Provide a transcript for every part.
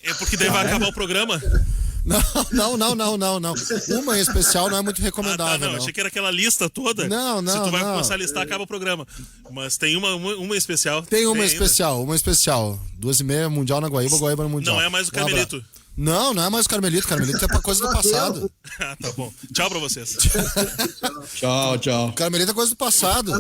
É porque daí vai acabar o programa. Não. Uma em especial não é muito recomendável. Não. Achei que era aquela lista toda. Não. Se tu vai começar a listar, acaba o programa. Mas tem uma em especial. Tem uma especial. 2h30, Mundial na Guaíba no Mundial. Não é mais o Carmelito. Não é mais o Carmelito. Carmelito é pra coisa do passado. Tá bom. Tchau pra vocês. Tchau. Carmelito é coisa do passado.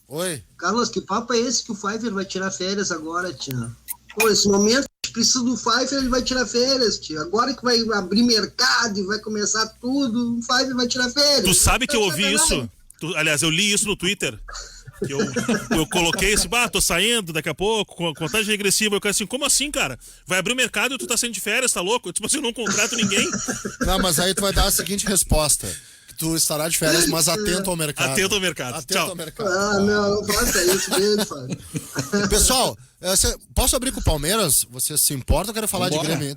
Oi. Carlos, que papo é esse que o Pfeiffer vai tirar férias agora, tia? Pô, esse momento precisa do Pfeiffer, ele vai tirar férias, tia. Agora que vai abrir mercado e vai começar tudo, o Pfeiffer vai tirar férias. Tu sabe que eu ouvi isso? Aliás, eu li isso no Twitter. Que eu coloquei esse, tô saindo daqui a pouco, contagem regressiva. Eu quero assim, como assim, cara? Vai abrir o mercado e tu tá saindo de férias, tá louco? Tipo assim, eu não contrato ninguém. Não, mas aí tu vai dar a seguinte resposta. Tu estará de férias, mas atento ao mercado. Atento ao mercado. Tchau. Ao mercado. Não faça isso mesmo, Fábio. Pessoal, posso abrir com o Palmeiras? Você se importa ou quero falar de Grêmio?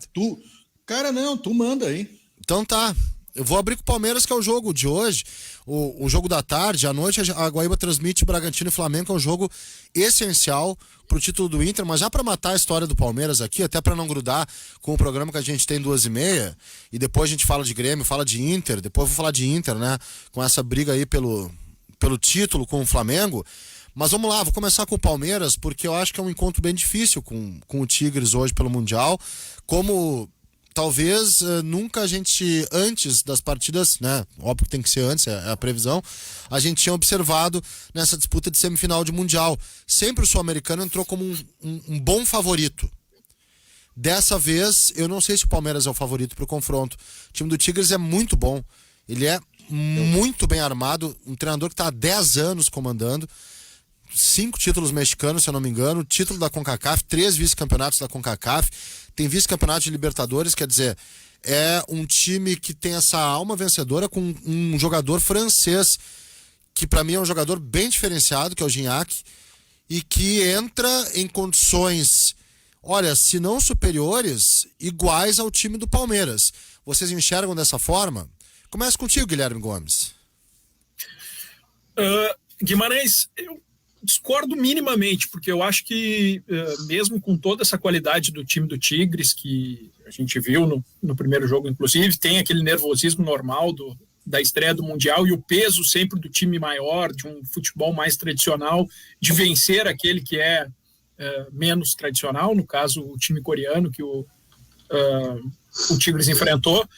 Cara, não, tu manda aí. Então tá. Eu vou abrir com o Palmeiras, que é o jogo de hoje. O jogo da tarde, à noite, a Guaíba transmite Bragantino e Flamengo, que é um jogo essencial pro título do Inter, mas já para matar a história do Palmeiras aqui, até para não grudar com o programa que a gente tem 2h30, e depois a gente fala de Grêmio, fala de Inter, depois eu vou falar de Inter, né, com essa briga aí pelo título com o Flamengo. Mas vamos lá, vou começar com o Palmeiras, porque eu acho que é um encontro bem difícil com o Tigres hoje pelo Mundial, como talvez nunca a gente, antes das partidas, né, óbvio que tem que ser antes, é a previsão, a gente tinha observado nessa disputa de semifinal de Mundial. Sempre o sul-americano entrou como um bom favorito. Dessa vez, eu não sei se o Palmeiras é o favorito para o confronto. O time do Tigres é muito bom, ele é muito bem armado, um treinador que está há 10 anos comandando, 5 títulos mexicanos, se eu não me engano, título da CONCACAF, 3 vice-campeonatos da CONCACAF, tem vice-campeonato de Libertadores, quer dizer, é um time que tem essa alma vencedora com um jogador francês, que para mim é um jogador bem diferenciado, que é o Gignac, e que entra em condições, olha, se não superiores, iguais ao time do Palmeiras. Vocês enxergam dessa forma? Começa contigo, Guilherme Gomes. Guimarães, eu discordo minimamente, porque eu acho que mesmo com toda essa qualidade do time do Tigres, que a gente viu no primeiro jogo, inclusive, tem aquele nervosismo normal da estreia do Mundial e o peso sempre do time maior, de um futebol mais tradicional, de vencer aquele que é menos tradicional, no caso o time coreano que o Tigres enfrentou,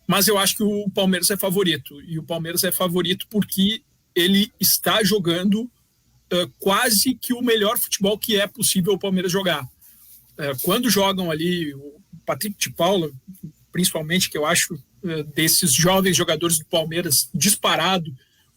mas eu acho que o Palmeiras é favorito, e o Palmeiras é favorito porque ele está jogando quase que o melhor futebol que é possível o Palmeiras jogar. Quando jogam ali o Patrick de Paula, principalmente, que eu acho desses jovens jogadores do Palmeiras disparado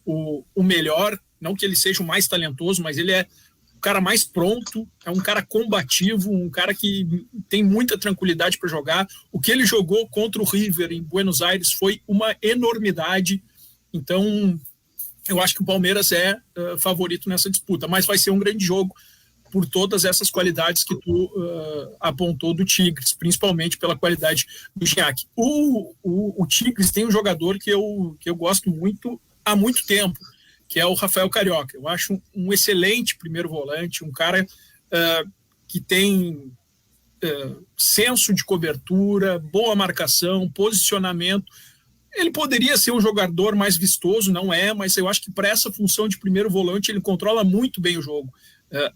o melhor, não que ele seja o mais talentoso, mas ele é o cara mais pronto, é um cara combativo, um cara que tem muita tranquilidade para jogar. O que ele jogou contra o River em Buenos Aires foi uma enormidade. Então eu acho que o Palmeiras é favorito nessa disputa, mas vai ser um grande jogo por todas essas qualidades que tu apontou do Tigres, principalmente pela qualidade do Gignac. O Tigres tem um jogador que eu gosto muito há muito tempo, que é o Rafael Carioca. Eu acho um excelente primeiro volante, um cara que tem senso de cobertura, boa marcação, posicionamento. Ele poderia ser um jogador mais vistoso, não é, mas eu acho que para essa função de primeiro volante ele controla muito bem o jogo.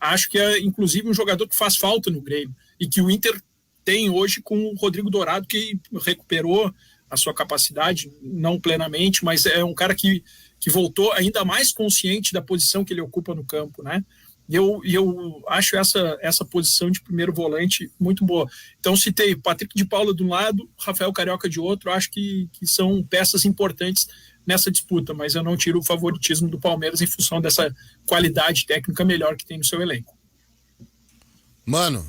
Acho que é inclusive um jogador que faz falta no Grêmio e que o Inter tem hoje com o Rodrigo Dourado, que recuperou a sua capacidade, não plenamente, mas é um cara que voltou ainda mais consciente da posição que ele ocupa no campo, né? E eu acho essa posição de primeiro volante muito boa. Então citei Patrick de Paula de um lado, Rafael Carioca de outro, acho que são peças importantes nessa disputa, mas eu não tiro o favoritismo do Palmeiras em função dessa qualidade técnica melhor que tem no seu elenco. Mano.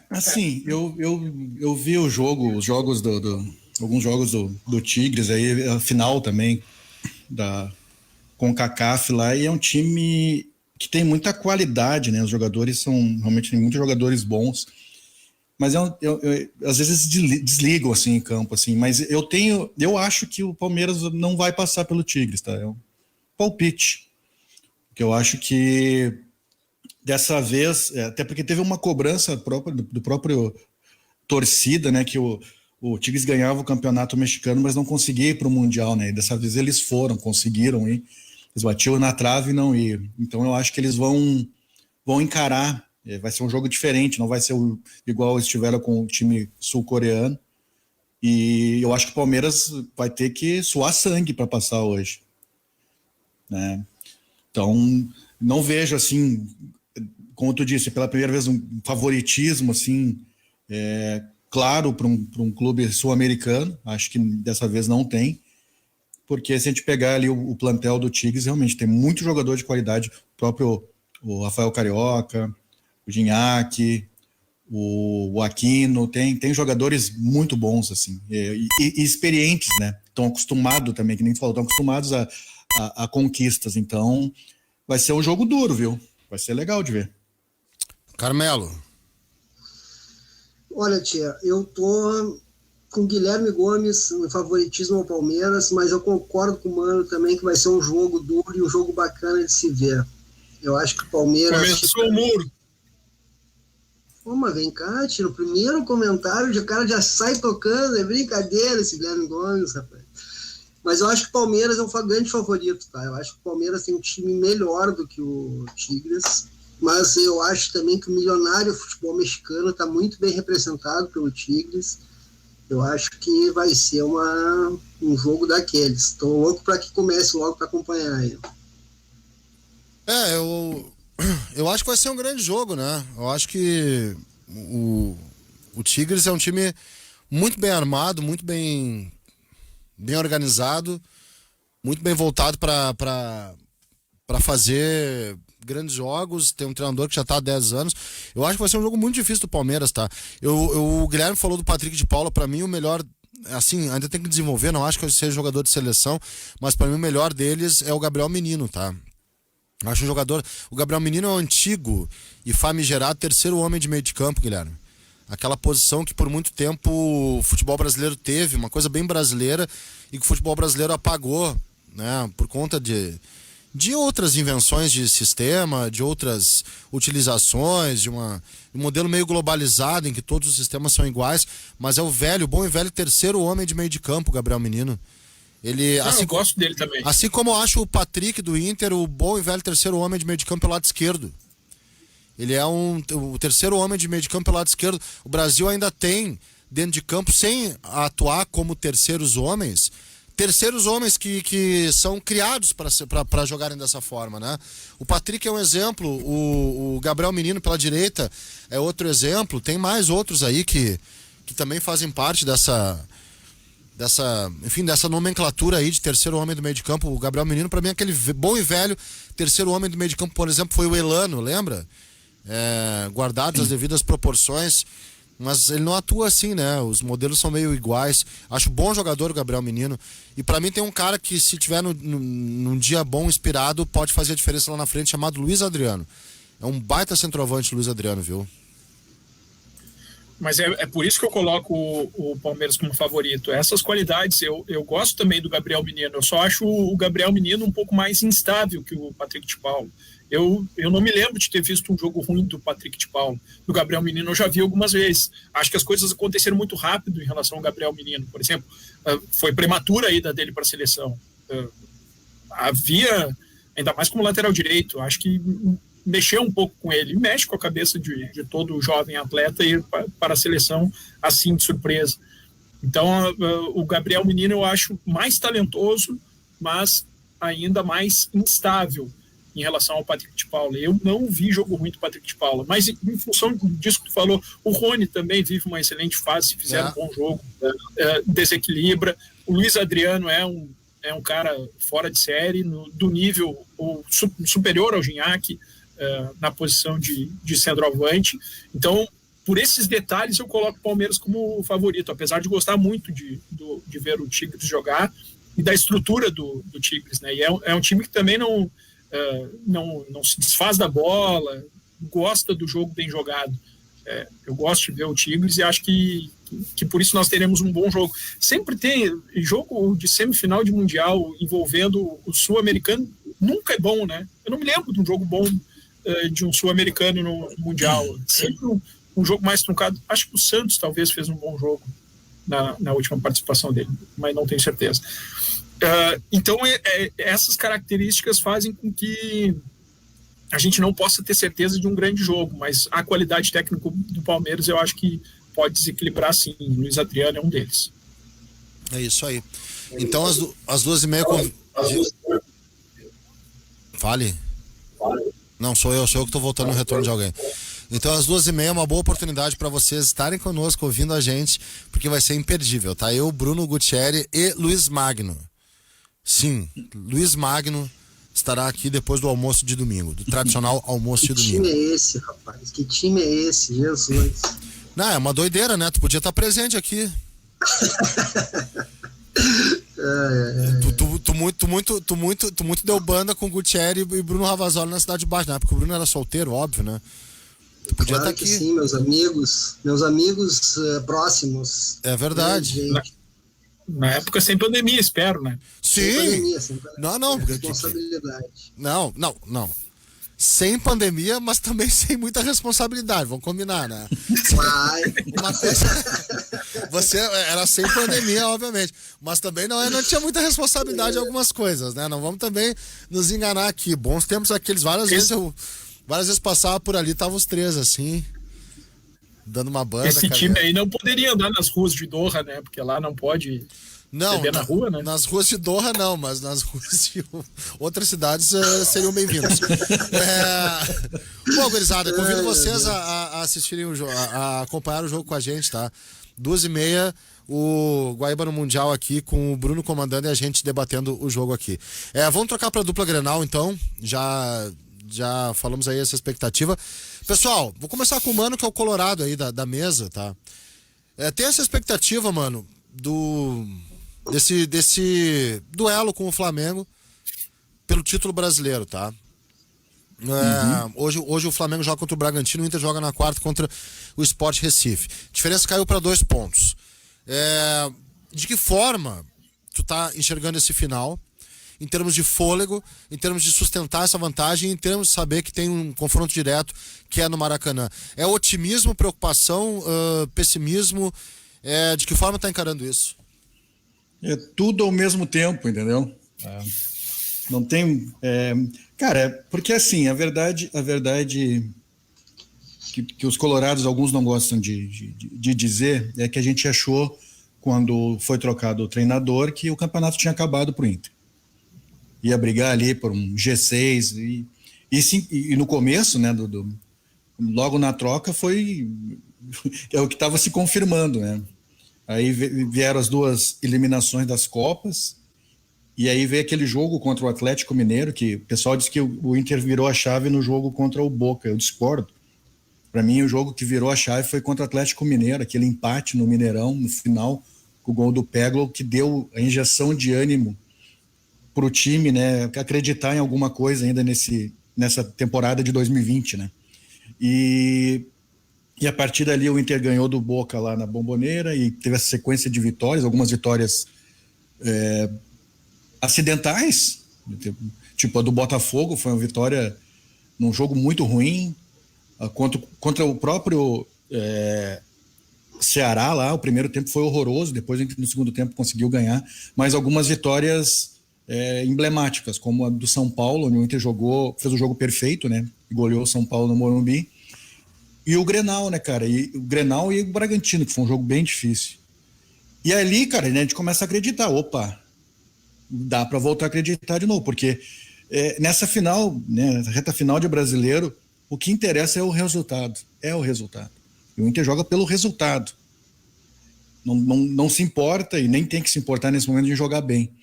Assim, eu vi os jogos alguns jogos do Tigres, aí a final também da CONCACAF lá, e é um time que tem muita qualidade, né? Os jogadores são realmente muitos jogadores bons, mas às vezes desligam assim em campo, assim. Mas eu acho que o Palmeiras não vai passar pelo Tigres, tá? É um palpite, que eu acho que dessa vez, até porque teve uma cobrança do próprio torcida, né, que o Tigres ganhava o campeonato mexicano, mas não conseguia ir para o Mundial, né, e dessa vez eles conseguiram ir, eles batiam na trave e não iam. Então eu acho que eles vão encarar, vai ser um jogo diferente, não vai ser igual estiveram com o time sul-coreano, e eu acho que o Palmeiras vai ter que suar sangue para passar hoje, né? Então não vejo assim, como tu disse, pela primeira vez um favoritismo assim, claro, para um clube sul-americano. Acho que dessa vez não tem, porque se a gente pegar ali o plantel do Tigres, realmente tem muito jogador de qualidade, o Rafael Carioca, o Gignac, o Aquino, tem jogadores muito bons, assim, e experientes, né? Estão acostumados também, que nem tu falou, estão acostumados a conquistas. Então vai ser um jogo duro, viu? Vai ser legal de ver. Carmelo. Olha, tia, eu tô com o Guilherme Gomes no favoritismo ao Palmeiras, mas eu concordo com o Mano também que vai ser um jogo duro e um jogo bacana de se ver. Eu acho que o Palmeiras... Começou o muro. Pô, mas vem cá, tia, no primeiro comentário o cara já sai tocando, é brincadeira esse Guilherme Gomes, rapaz. Mas eu acho que o Palmeiras é um grande favorito, tá? Eu acho que o Palmeiras tem um time melhor do que o Tigres, mas eu acho também que o milionário futebol mexicano está muito bem representado pelo Tigres. Eu acho que vai ser um jogo daqueles. Estou louco para que comece logo para acompanhar aí. Eu acho que vai ser um grande jogo, né? Eu acho que o Tigres é um time muito bem armado, muito bem organizado, muito bem voltado para fazer grandes jogos. Tem um treinador que já tá há 10 anos. Eu acho que vai ser um jogo muito difícil do Palmeiras, tá? O Guilherme falou do Patrick de Paula, para mim o melhor, assim, ainda tem que desenvolver, não acho que ele seja jogador de seleção, mas para mim o melhor deles é o Gabriel Menino, tá? Eu acho um jogador... O Gabriel Menino é o antigo e famigerado terceiro homem de meio de campo, Guilherme. Aquela posição que por muito tempo o futebol brasileiro teve, uma coisa bem brasileira, e que o futebol brasileiro apagou, né? Por conta de outras invenções de sistema, de outras utilizações, de um modelo meio globalizado em que todos os sistemas são iguais, mas é o bom e velho terceiro homem de meio de campo, Gabriel Menino. Ele, eu gosto dele também. Assim como eu acho o Patrick do Inter o bom e velho terceiro homem de meio de campo pelo lado esquerdo. Ele é o terceiro homem de meio de campo pelo lado esquerdo. O Brasil ainda tem dentro de campo, sem atuar como terceiros homens que são criados para jogarem dessa forma, né? O Patrick é um exemplo, o Gabriel Menino pela direita é outro exemplo, tem mais outros aí que também fazem parte dessa nomenclatura aí de terceiro homem do meio de campo. O Gabriel Menino, para mim, é aquele bom e velho terceiro homem do meio de campo. Por exemplo, foi o Elano, lembra? Guardadas as devidas proporções, mas ele não atua assim, né? Os modelos são meio iguais. Acho bom jogador o Gabriel Menino. E pra mim tem um cara que, se tiver num dia bom, inspirado, pode fazer a diferença lá na frente, chamado Luiz Adriano. É um baita centroavante, Luiz Adriano, viu? Mas é por isso que eu coloco o Palmeiras como favorito. Essas qualidades, eu gosto também do Gabriel Menino. Eu só acho o Gabriel Menino um pouco mais instável que o Patrick de Paula. Eu não me lembro de ter visto um jogo ruim do Patrick de Paula. Do Gabriel Menino eu já vi algumas vezes. Acho que as coisas aconteceram muito rápido em relação ao Gabriel Menino. Por exemplo, foi prematura a ida dele para a seleção. Havia, ainda mais como lateral direito, acho que mexeu um pouco com ele. Mexe com a cabeça de todo jovem atleta ir para a seleção assim de surpresa. Então, o Gabriel Menino eu acho mais talentoso, mas ainda mais instável em relação ao Patrick de Paula. Eu não vi jogo ruim do Patrick de Paula, mas em função disso que tu falou, o Rony também vive uma excelente fase, se fizer um bom jogo, desequilibra. O Luiz Adriano é um cara fora de série, do nível superior ao Gignac, na posição de centroavante. Então, por esses detalhes, eu coloco o Palmeiras como favorito, apesar de gostar muito de ver o Tigres jogar e da estrutura do Tigres, né? E é um time que também não se desfaz da bola, gosta do jogo bem jogado. Eu gosto de ver o Tigres e acho que por isso nós teremos um bom jogo. Sempre tem jogo de semifinal de Mundial envolvendo o Sul-Americano, nunca é bom, né? Eu não me lembro de um jogo bom de um sul-americano no Mundial. Sempre um jogo mais truncado. Acho que o Santos talvez fez um bom jogo na última participação dele, mas não tenho certeza. Então, essas características fazem com que a gente não possa ter certeza de um grande jogo, mas a qualidade técnica do Palmeiras eu acho que pode desequilibrar sim. Luiz Adriano é um deles. É isso aí. Então, às 2h30... Fale. Não, sou eu que estou voltando no retorno de alguém. Então, às 2h30 é uma boa oportunidade para vocês estarem conosco, ouvindo a gente, porque vai ser imperdível, tá? Eu, Bruno Gutierrez e Luiz Magno. Sim, Luiz Magno estará aqui depois do almoço de domingo, do tradicional almoço de domingo. Que time é esse, rapaz? Que time é esse, Jesus? Não, é uma doideira, né? Tu podia estar presente aqui. Tu muito deu banda com Gutierrez e Bruno Ravazoli na Cidade de Baixo, né? Porque o Bruno era solteiro, óbvio, né? Tu podia claro estar que aqui. Sim, meus amigos próximos. É verdade. Na época sem pandemia, espero, né? Sim. Sem pandemia, sem pandemia. Não. Responsabilidade. Não. Sem pandemia, mas também sem muita responsabilidade, vamos combinar, né? Uma coisa... Você era sem pandemia, obviamente, mas também não tinha muita responsabilidade em algumas coisas, né? Não vamos também nos enganar aqui. Bons tempos aqueles, várias vezes passava por ali, estavam os três assim, dando uma banda. Esse time aí não poderia andar nas ruas de Doha, né? Porque lá não pode... Não, na rua, né? Nas ruas de Doha não, mas nas ruas de outras cidades seriam bem-vindos. Bom, gurizada, convido vocês a assistirem o jogo, a acompanhar o jogo com a gente, tá? 2h30, o Guaíba no Mundial aqui, com o Bruno comandando e a gente debatendo o jogo aqui. Vamos trocar para a dupla Grenal, então. Já falamos aí essa expectativa. Pessoal, vou começar com o Mano, que é o colorado aí da mesa, tá? Tem essa expectativa, mano, desse duelo com o Flamengo pelo título brasileiro, tá? Hoje o Flamengo joga contra o Bragantino, o Inter joga na quarta contra o Sport Recife. A diferença caiu para 2 pontos. De que forma tu tá enxergando esse final, em termos de fôlego, em termos de sustentar essa vantagem, em termos de saber que tem um confronto direto que é no Maracanã? É otimismo, preocupação, pessimismo? De que forma tá encarando isso? É tudo ao mesmo tempo, entendeu? Não tem... cara, porque assim, a verdade que os colorados, alguns não gostam de dizer, é que a gente achou, quando foi trocado o treinador, que o campeonato tinha acabado pro Inter. Ia brigar ali por um G6, e no começo, né, logo na troca, é o que estava se confirmando, né? Aí vieram as 2 eliminações das Copas, e aí veio aquele jogo contra o Atlético Mineiro, que o pessoal disse que o Inter virou a chave no jogo contra o Boca. Eu discordo. Para mim, o jogo que virou a chave foi contra o Atlético Mineiro, aquele empate no Mineirão, no final, com o gol do Peglo, que deu a injeção de ânimo para o time, né, acreditar em alguma coisa ainda nessa temporada de 2020, né? E a partir dali o Inter ganhou do Boca lá na Bombonera e teve essa sequência de vitórias, algumas vitórias acidentais, tipo a do Botafogo, foi uma vitória num jogo muito ruim, contra o próprio Ceará lá, o primeiro tempo foi horroroso, depois no segundo tempo conseguiu ganhar, mas algumas vitórias emblemáticas, como a do São Paulo, onde o Inter fez um jogo perfeito, né, e goleou o São Paulo no Morumbi. E o Grenal, né, cara? O Grenal e o Bragantino, que foi um jogo bem difícil. E ali, cara, né, a gente começa a acreditar. Opa, dá para voltar a acreditar de novo, porque nessa final, né, reta final de Brasileiro, o que interessa é o resultado. É o resultado. E o Inter joga pelo resultado. Não se importa e nem tem que se importar nesse momento de jogar bem.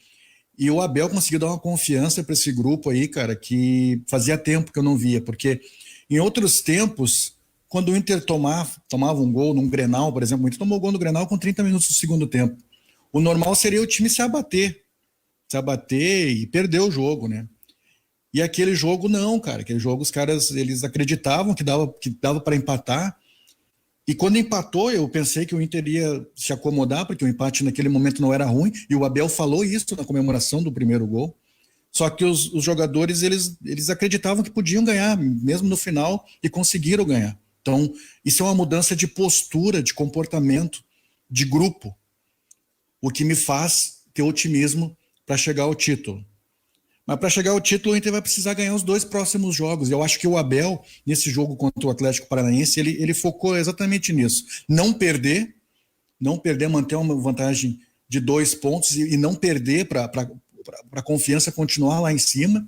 E o Abel conseguiu dar uma confiança para esse grupo aí, cara, que fazia tempo que eu não via, porque em outros tempos, quando o Inter tomava um gol num Grenal, por exemplo, o Inter tomou gol no Grenal com 30 minutos do segundo tempo. O normal seria o time se abater e perder o jogo, né? E aquele jogo não, cara. Aquele jogo os caras, eles acreditavam que dava para empatar. E quando empatou, eu pensei que o Inter ia se acomodar, porque o empate naquele momento não era ruim, e o Abel falou isso na comemoração do primeiro gol. Só que os jogadores, eles acreditavam que podiam ganhar, mesmo no final, e conseguiram ganhar. Então, isso é uma mudança de postura, de comportamento, de grupo, o que me faz ter otimismo para chegar ao título. Mas para chegar ao título, o Inter vai precisar ganhar os 2 próximos jogos. Eu acho que o Abel, nesse jogo contra o Atlético Paranaense, ele focou exatamente nisso. Não perder, manter uma vantagem de 2 pontos e não perder para a confiança continuar lá em cima,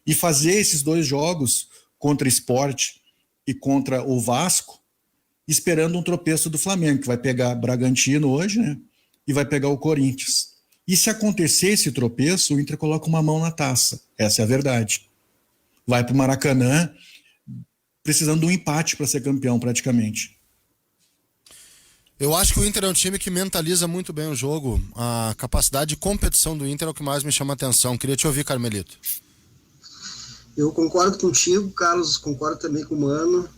e fazer esses 2 jogos contra o Sport e contra o Vasco, esperando um tropeço do Flamengo, que vai pegar Bragantino hoje, né? E vai pegar o Corinthians. E se acontecer esse tropeço, o Inter coloca uma mão na taça. Essa é a verdade. Vai para o Maracanã precisando de um empate para ser campeão, praticamente. Eu acho que o Inter é um time que mentaliza muito bem o jogo. A capacidade de competição do Inter é o que mais me chama a atenção. Queria te ouvir, Carmelito. Eu concordo contigo, Carlos, concordo também com o Mano.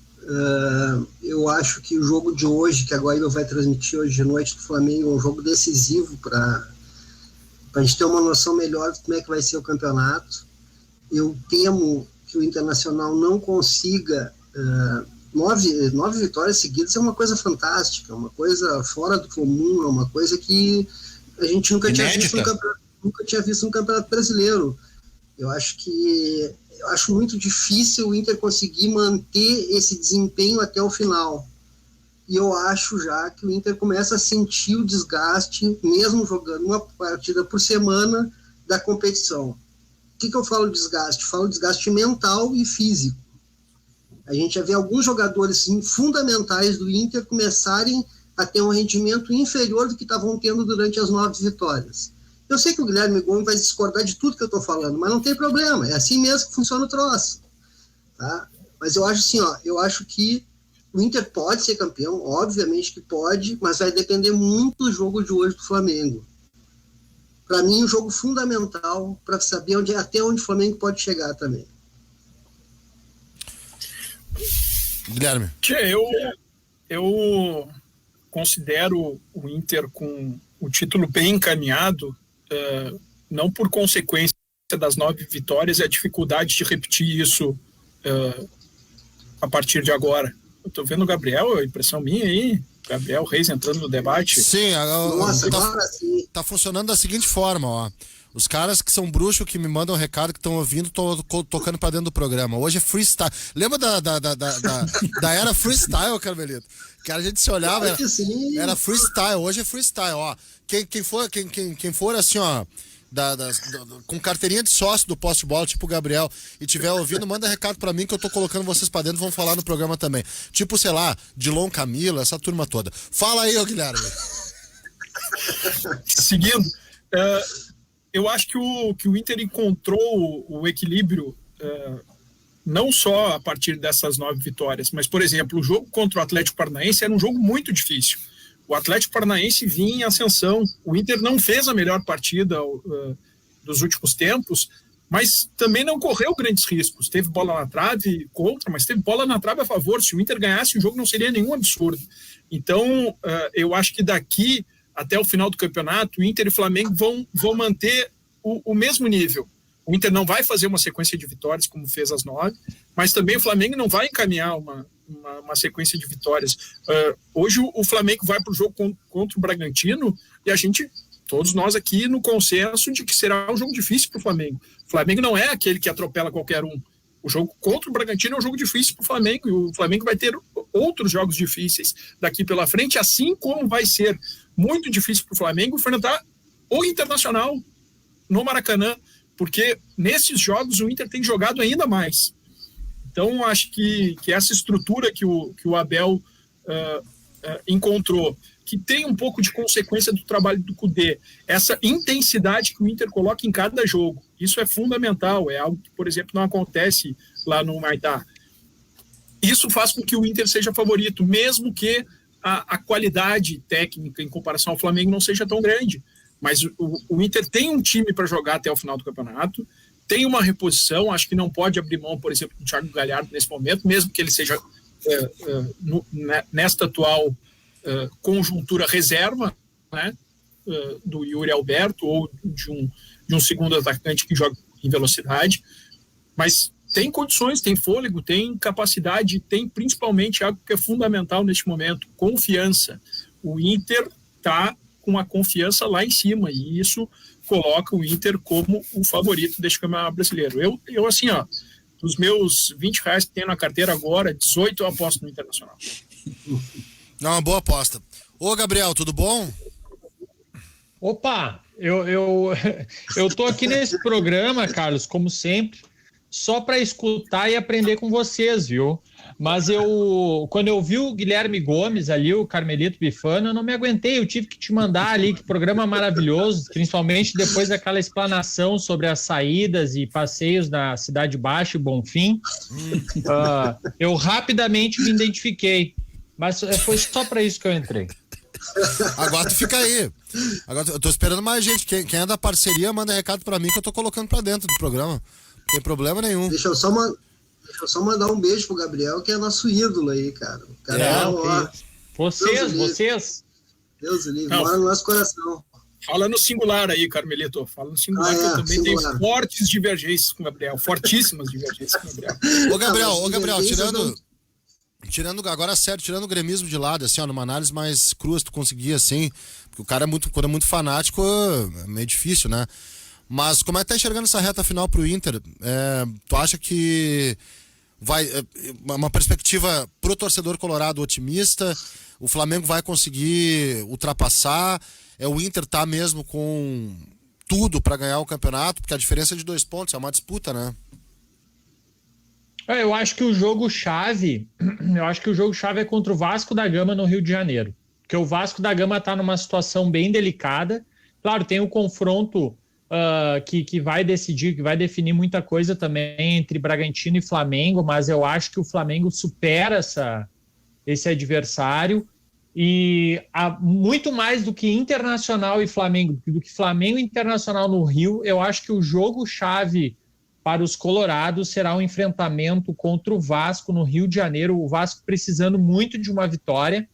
Eu acho que o jogo de hoje, que a Guaíba vai transmitir hoje de noite do Flamengo, é um jogo decisivo para a gente ter uma noção melhor de como é que vai ser o campeonato. Eu temo que o Internacional não consiga... 9 vitórias seguidas é uma coisa fantástica, é uma coisa fora do comum, é uma coisa que a gente nunca tinha visto no Campeonato Brasileiro. Eu acho muito difícil o Inter conseguir manter esse desempenho até o final. E eu acho já que o Inter começa a sentir o desgaste, mesmo jogando uma partida por semana, da competição. O que eu falo desgaste? Falo desgaste mental e físico. A gente já vê alguns jogadores fundamentais do Inter começarem a ter um rendimento inferior do que estavam tendo durante as 9 vitórias. Eu sei que o Guilherme Gomes vai discordar de tudo que eu estou falando, mas não tem problema, é assim mesmo que funciona o troço. Tá? Mas eu acho assim, eu acho que o Inter pode ser campeão, obviamente que pode, mas vai depender muito do jogo de hoje do Flamengo. Para mim, um jogo fundamental para saber até onde o Flamengo pode chegar também. Guilherme. Eu considero o Inter com o título bem encaminhado, não por consequência das 9 vitórias e a dificuldade de repetir isso a partir de agora. Eu tô vendo o Gabriel, a impressão minha aí, Gabriel Reis entrando no debate. Sim, Nossa, agora sim. Tá funcionando da seguinte forma, ó. Os caras que são bruxos, que me mandam recado, que estão ouvindo, tô tocando pra dentro do programa. Hoje é freestyle. Lembra da era freestyle, Carmelito? Que a gente se olhava, era freestyle. Hoje é freestyle, ó. Quem for assim, ó, com carteirinha de sócio do Poste Bola, tipo o Gabriel, e tiver ouvindo, manda recado pra mim que eu tô colocando vocês pra dentro, vão falar no programa também. Tipo, sei lá, Dilon Camilo, essa turma toda. Fala aí, ô Guilherme. Seguindo, eu acho que o Inter encontrou o equilíbrio não só a partir dessas 9 vitórias, mas, por exemplo, o jogo contra o Atlético Paranaense era um jogo muito difícil. O Atlético Paranaense vinha em ascensão. O Inter não fez a melhor partida dos últimos tempos, mas também não correu grandes riscos. Teve bola na trave contra, mas teve bola na trave a favor. Se o Inter ganhasse, o jogo não seria nenhum absurdo. Então, eu acho que daqui até o final do campeonato, o Inter e o Flamengo vão manter o mesmo nível. O Inter não vai fazer uma sequência de vitórias como fez as 9, mas também o Flamengo não vai encaminhar uma sequência de vitórias. Hoje o Flamengo vai para o jogo contra o Bragantino e todos nós aqui no consenso de que será um jogo difícil para o Flamengo. O Flamengo não é aquele que atropela qualquer um. O jogo contra o Bragantino é um jogo difícil para o Flamengo, e o Flamengo vai ter outros jogos difíceis daqui pela frente, assim como vai ser muito difícil para o Flamengo enfrentar o Internacional no Maracanã, porque nesses jogos o Inter tem jogado ainda mais. Então, acho que essa estrutura que o Abel encontrou, que tem um pouco de consequência do trabalho do Kudê, essa intensidade que o Inter coloca em cada jogo, isso é fundamental, é algo que, por exemplo, não acontece lá no Maitá. Isso faz com que o Inter seja favorito, mesmo que a qualidade técnica em comparação ao Flamengo não seja tão grande. Mas o Inter tem um time para jogar até o final do campeonato, tem uma reposição, acho que não pode abrir mão, por exemplo, do Thiago Galhardo nesse momento, mesmo que ele seja nesta atual conjuntura reserva, né, do Yuri Alberto ou de um segundo atacante que em velocidade, mas tem condições, tem fôlego, tem capacidade, tem principalmente algo que é fundamental neste momento, confiança. O Inter está com a confiança lá em cima, e isso coloca o Inter como o favorito deste Campeonato Brasileiro. Eu assim, dos meus R$20 que tenho na carteira agora, 18 eu aposto no Internacional. É uma boa aposta. Ô, Gabriel, tudo bom? Opa, eu tô aqui nesse programa, Carlos, como sempre, só para escutar e aprender com vocês, viu? Mas quando eu vi o Guilherme Gomes ali, o Carmelito Bifano, eu não me aguentei, eu tive que te mandar ali, que programa maravilhoso, principalmente depois daquela explanação sobre as saídas e passeios da Cidade Baixa e Bonfim. Eu rapidamente me identifiquei, mas foi só para isso que eu entrei. Agora tu fica aí. Agora eu tô esperando mais gente. Quem é da parceria, manda recado pra mim que eu tô colocando pra dentro do programa. Não tem problema nenhum. Deixa eu só mandar um beijo pro Gabriel, que é nosso ídolo aí, cara. O cara Vocês. Deus livre, mora no nosso coração. Fala no singular aí, Carmelito. Fala no singular, que eu também singular. tenho fortes divergências com o Gabriel. Fortíssimas divergências com o Gabriel. Ô, Gabriel, tirando agora sério, tirando o gremismo de lado, assim, numa análise mais crua, se tu conseguir, assim, porque o cara quando é muito fanático, é meio difícil, né? Mas como é que tá enxergando essa reta final pro Inter? Tu acha que vai uma perspectiva pro torcedor colorado otimista? O Flamengo vai conseguir ultrapassar? O Inter tá mesmo com tudo para ganhar o campeonato? Porque a diferença é de 2 pontos, é uma disputa, né? Eu acho que o jogo-chave é contra o Vasco da Gama no Rio de Janeiro. Porque o Vasco da Gama está numa situação bem delicada. Claro, tem o confronto que vai decidir, que vai definir muita coisa também entre Bragantino e Flamengo, mas eu acho que o Flamengo supera esse adversário. E muito mais do que Internacional e Flamengo, do que Flamengo e Internacional no Rio, eu acho que o jogo-chave para os colorados será um enfrentamento contra o Vasco no Rio de Janeiro, o Vasco precisando muito de uma vitória,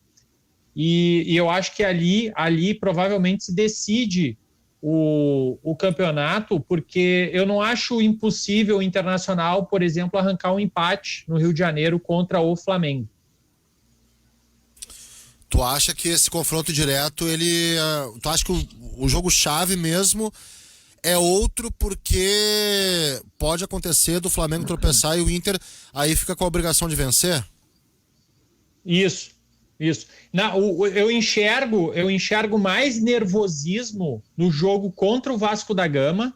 e eu acho que ali provavelmente se decide o campeonato, porque eu não acho impossível o Internacional, por exemplo, arrancar um empate no Rio de Janeiro contra o Flamengo. Tu acha que esse confronto direto, tu acha que o jogo-chave mesmo é outro, porque pode acontecer do Flamengo tropeçar e o Inter aí fica com a obrigação de vencer? Isso. Eu enxergo mais nervosismo no jogo contra o Vasco da Gama,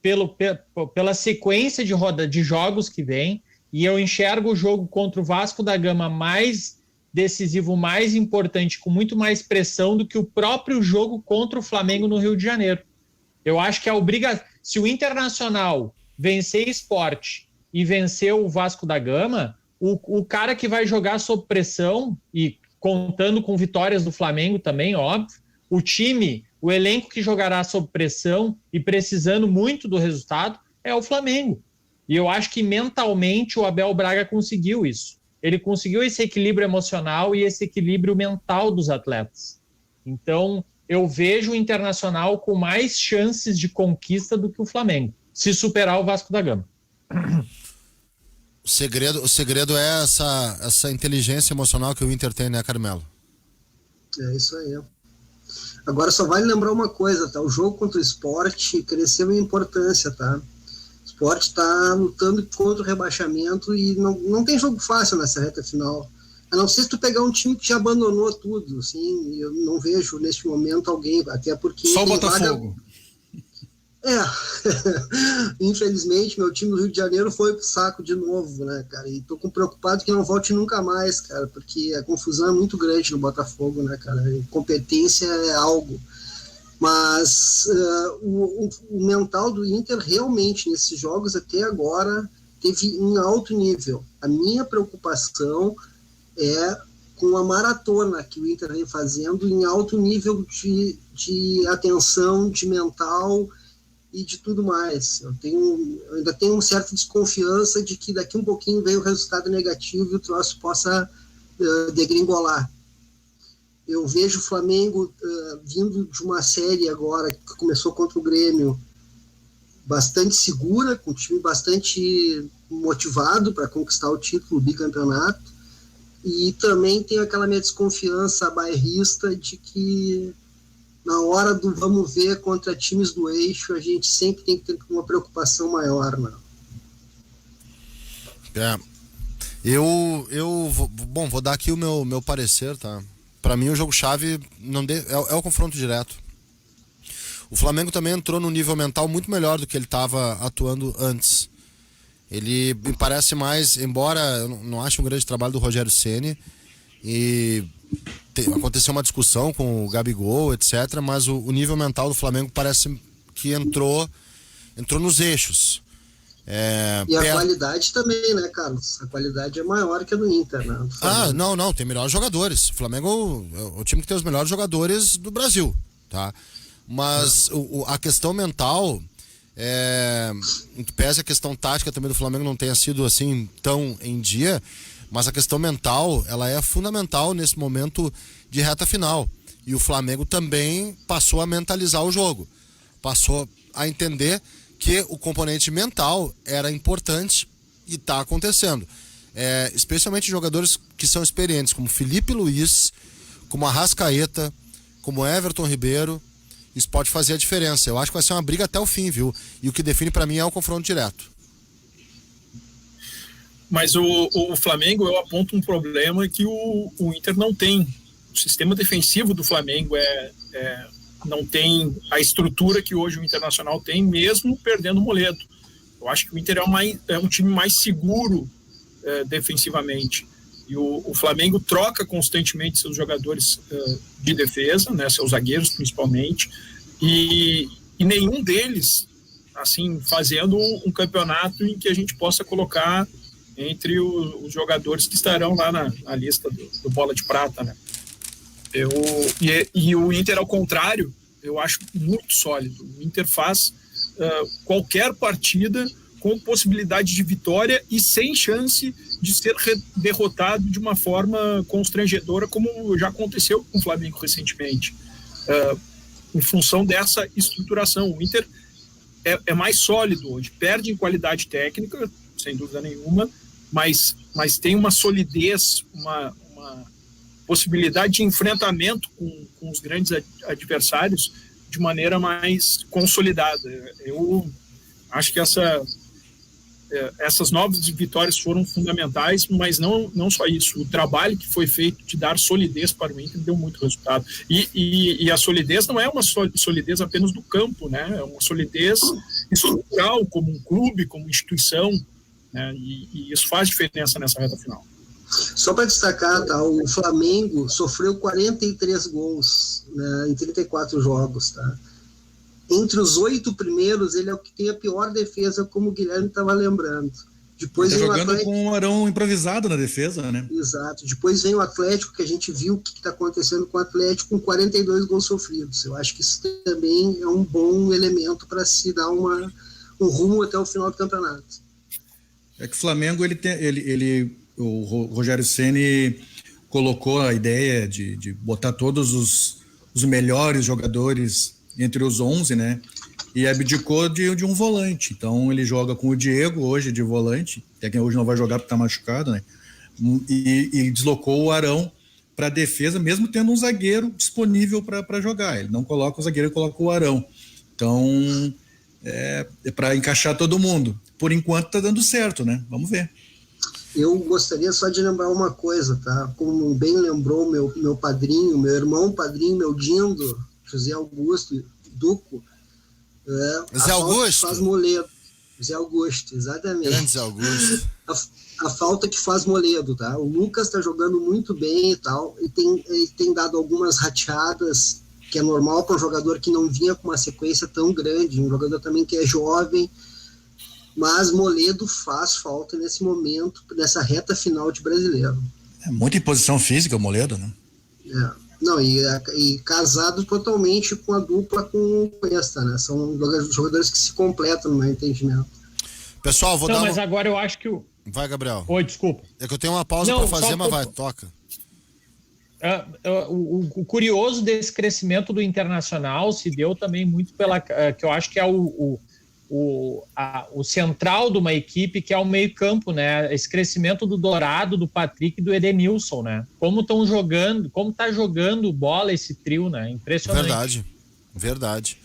pela sequência de jogos que vem, e eu enxergo o jogo contra o Vasco da Gama mais decisivo, mais importante, com muito mais pressão do que o próprio jogo contra o Flamengo no Rio de Janeiro. Eu acho que se o Internacional vencer Sport e vencer o Vasco da Gama, o cara que vai jogar sob pressão e contando com vitórias do Flamengo também, óbvio, o elenco que jogará sob pressão e precisando muito do resultado é o Flamengo. E eu acho que mentalmente o Abel Braga conseguiu isso. Ele conseguiu esse equilíbrio emocional e esse equilíbrio mental dos atletas. Então, eu vejo o Internacional com mais chances de conquista do que o Flamengo, se superar o Vasco da Gama. O segredo é essa inteligência emocional que o Inter tem, né, Carmelo? É isso aí. Agora só vale lembrar uma coisa, tá? O jogo contra o Sport cresceu em importância, tá? O Sport está lutando contra o rebaixamento e não tem jogo fácil nessa reta final. A não ser se tu pegar um time que já abandonou tudo, assim, eu não vejo neste momento alguém, até porque... Só o Botafogo. Infelizmente, meu time do Rio de Janeiro foi pro saco de novo, né, cara? E tô preocupado que não volte nunca mais, cara, porque a confusão é muito grande no Botafogo, né, cara? A incompetência é algo. Mas o mental do Inter realmente, nesses jogos até agora, teve um alto nível. A minha preocupação é com a maratona que o Inter vem fazendo em alto nível de atenção, de mental e de tudo mais. Eu ainda tenho uma certa desconfiança de que daqui um pouquinho vem o resultado negativo e o troço possa degringolar. Eu vejo o Flamengo vindo de uma série agora, que começou contra o Grêmio, bastante segura, com um time bastante motivado para conquistar o título, o bicampeonato. E também tenho aquela minha desconfiança bairrista de que na hora do vamos ver contra times do eixo, a gente sempre tem que ter uma preocupação maior, né? Vou dar aqui o meu parecer, tá? Para mim o jogo-chave é o confronto direto. O Flamengo também entrou num nível mental muito melhor do que ele estava atuando antes. Ele me parece mais, embora eu não ache um grande trabalho do Rogério Ceni, e aconteceu uma discussão com o Gabigol, etc., mas o nível mental do Flamengo parece que entrou nos eixos. E a qualidade também, né, Carlos? A qualidade é maior que a do Inter, né? Não, tem melhores jogadores. O Flamengo é o time que tem os melhores jogadores do Brasil, tá? Mas a questão mental, em que pese a questão tática também do Flamengo não tenha sido assim tão em dia, mas a questão mental, ela é fundamental nesse momento de reta final. E o Flamengo também passou a mentalizar o jogo, passou a entender que o componente mental era importante e está acontecendo. Especialmente jogadores que são experientes, como Felipe Luiz, como Arrascaeta, como Everton Ribeiro. Isso pode fazer a diferença. Eu acho que vai ser uma briga até o fim, viu? E o que define para mim é o confronto direto. Mas o Flamengo, eu aponto um problema que o Inter não tem. O sistema defensivo do Flamengo não tem a estrutura que hoje o Internacional tem, mesmo perdendo o Moledo. Eu acho que o Inter é um time mais seguro defensivamente. E o Flamengo troca constantemente seus jogadores de defesa, né, seus zagueiros principalmente, e nenhum deles assim fazendo um campeonato em que a gente possa colocar entre os jogadores que estarão lá na lista do Bola de Prata, né? E o Inter, ao contrário, eu acho muito sólido. O Inter faz qualquer partida com possibilidade de vitória e sem chance de ser derrotado de uma forma constrangedora, como já aconteceu com o Flamengo recentemente. Em função dessa estruturação, o Inter é mais sólido hoje, perde em qualidade técnica, sem dúvida nenhuma, mas tem uma solidez, uma possibilidade de enfrentamento com os grandes adversários de maneira mais consolidada. Eu acho que essas novas vitórias foram fundamentais, mas não só isso. O trabalho que foi feito de dar solidez para o Inter deu muito resultado. E a solidez não é uma solidez apenas do campo, né? É uma solidez estrutural, como um clube, como instituição, né? E isso faz diferença nessa reta final. Só para destacar, tá? O Flamengo sofreu 43 gols, né, em 34 jogos, tá? Entre os 8 primeiros, ele é o que tem a pior defesa, como o Guilherme estava lembrando. Depois tá vem jogando o Atlético, com um Arão improvisado na defesa, né? Exato. Depois vem o Atlético, que a gente viu o que está acontecendo com o Atlético, com 42 gols sofridos. Eu acho que isso também é um bom elemento para se dar um rumo até o final do campeonato. É que o Flamengo, o Rogério Ceni colocou a ideia de botar todos os melhores jogadores entre os 11, né? E abdicou de um volante. Então ele joga com o Diego hoje de volante, até que hoje não vai jogar porque está machucado, né? E deslocou o Arão para a defesa, mesmo tendo um zagueiro disponível para jogar. Ele não coloca o zagueiro, ele coloca o Arão. Então é para encaixar todo mundo. Por enquanto está dando certo, né? Vamos ver. Eu gostaria só de lembrar uma coisa, tá? Como bem lembrou meu padrinho, meu irmão padrinho, meu Dindo, José Augusto Duco. Zé Augusto? Faz Moledo. Zé Augusto, exatamente. Grande Zé Augusto. A falta que faz Moledo, tá? O Lucas tá jogando muito bem e tal, e tem dado algumas rateadas, que é normal para um jogador que não vinha com uma sequência tão grande, um jogador também que é jovem, mas Moledo faz falta nesse momento, nessa reta final de Brasileiro. É muita imposição física o Moledo, né? Não, e casado totalmente com a dupla com o Cuesta, né? São jogadores que se completam no meu entendimento. Pessoal, vou dar mas agora eu acho que o... Vai, Gabriel. Oi, desculpa. É que eu tenho uma pausa para fazer, mas vai, toca. O curioso desse crescimento do Internacional se deu também muito que eu acho que é o central de uma equipe, que é o meio-campo, né? Esse crescimento do Dourado, do Patrick e do Edenilson, né? Como tá jogando bola esse trio, né? Impressionante. Verdade.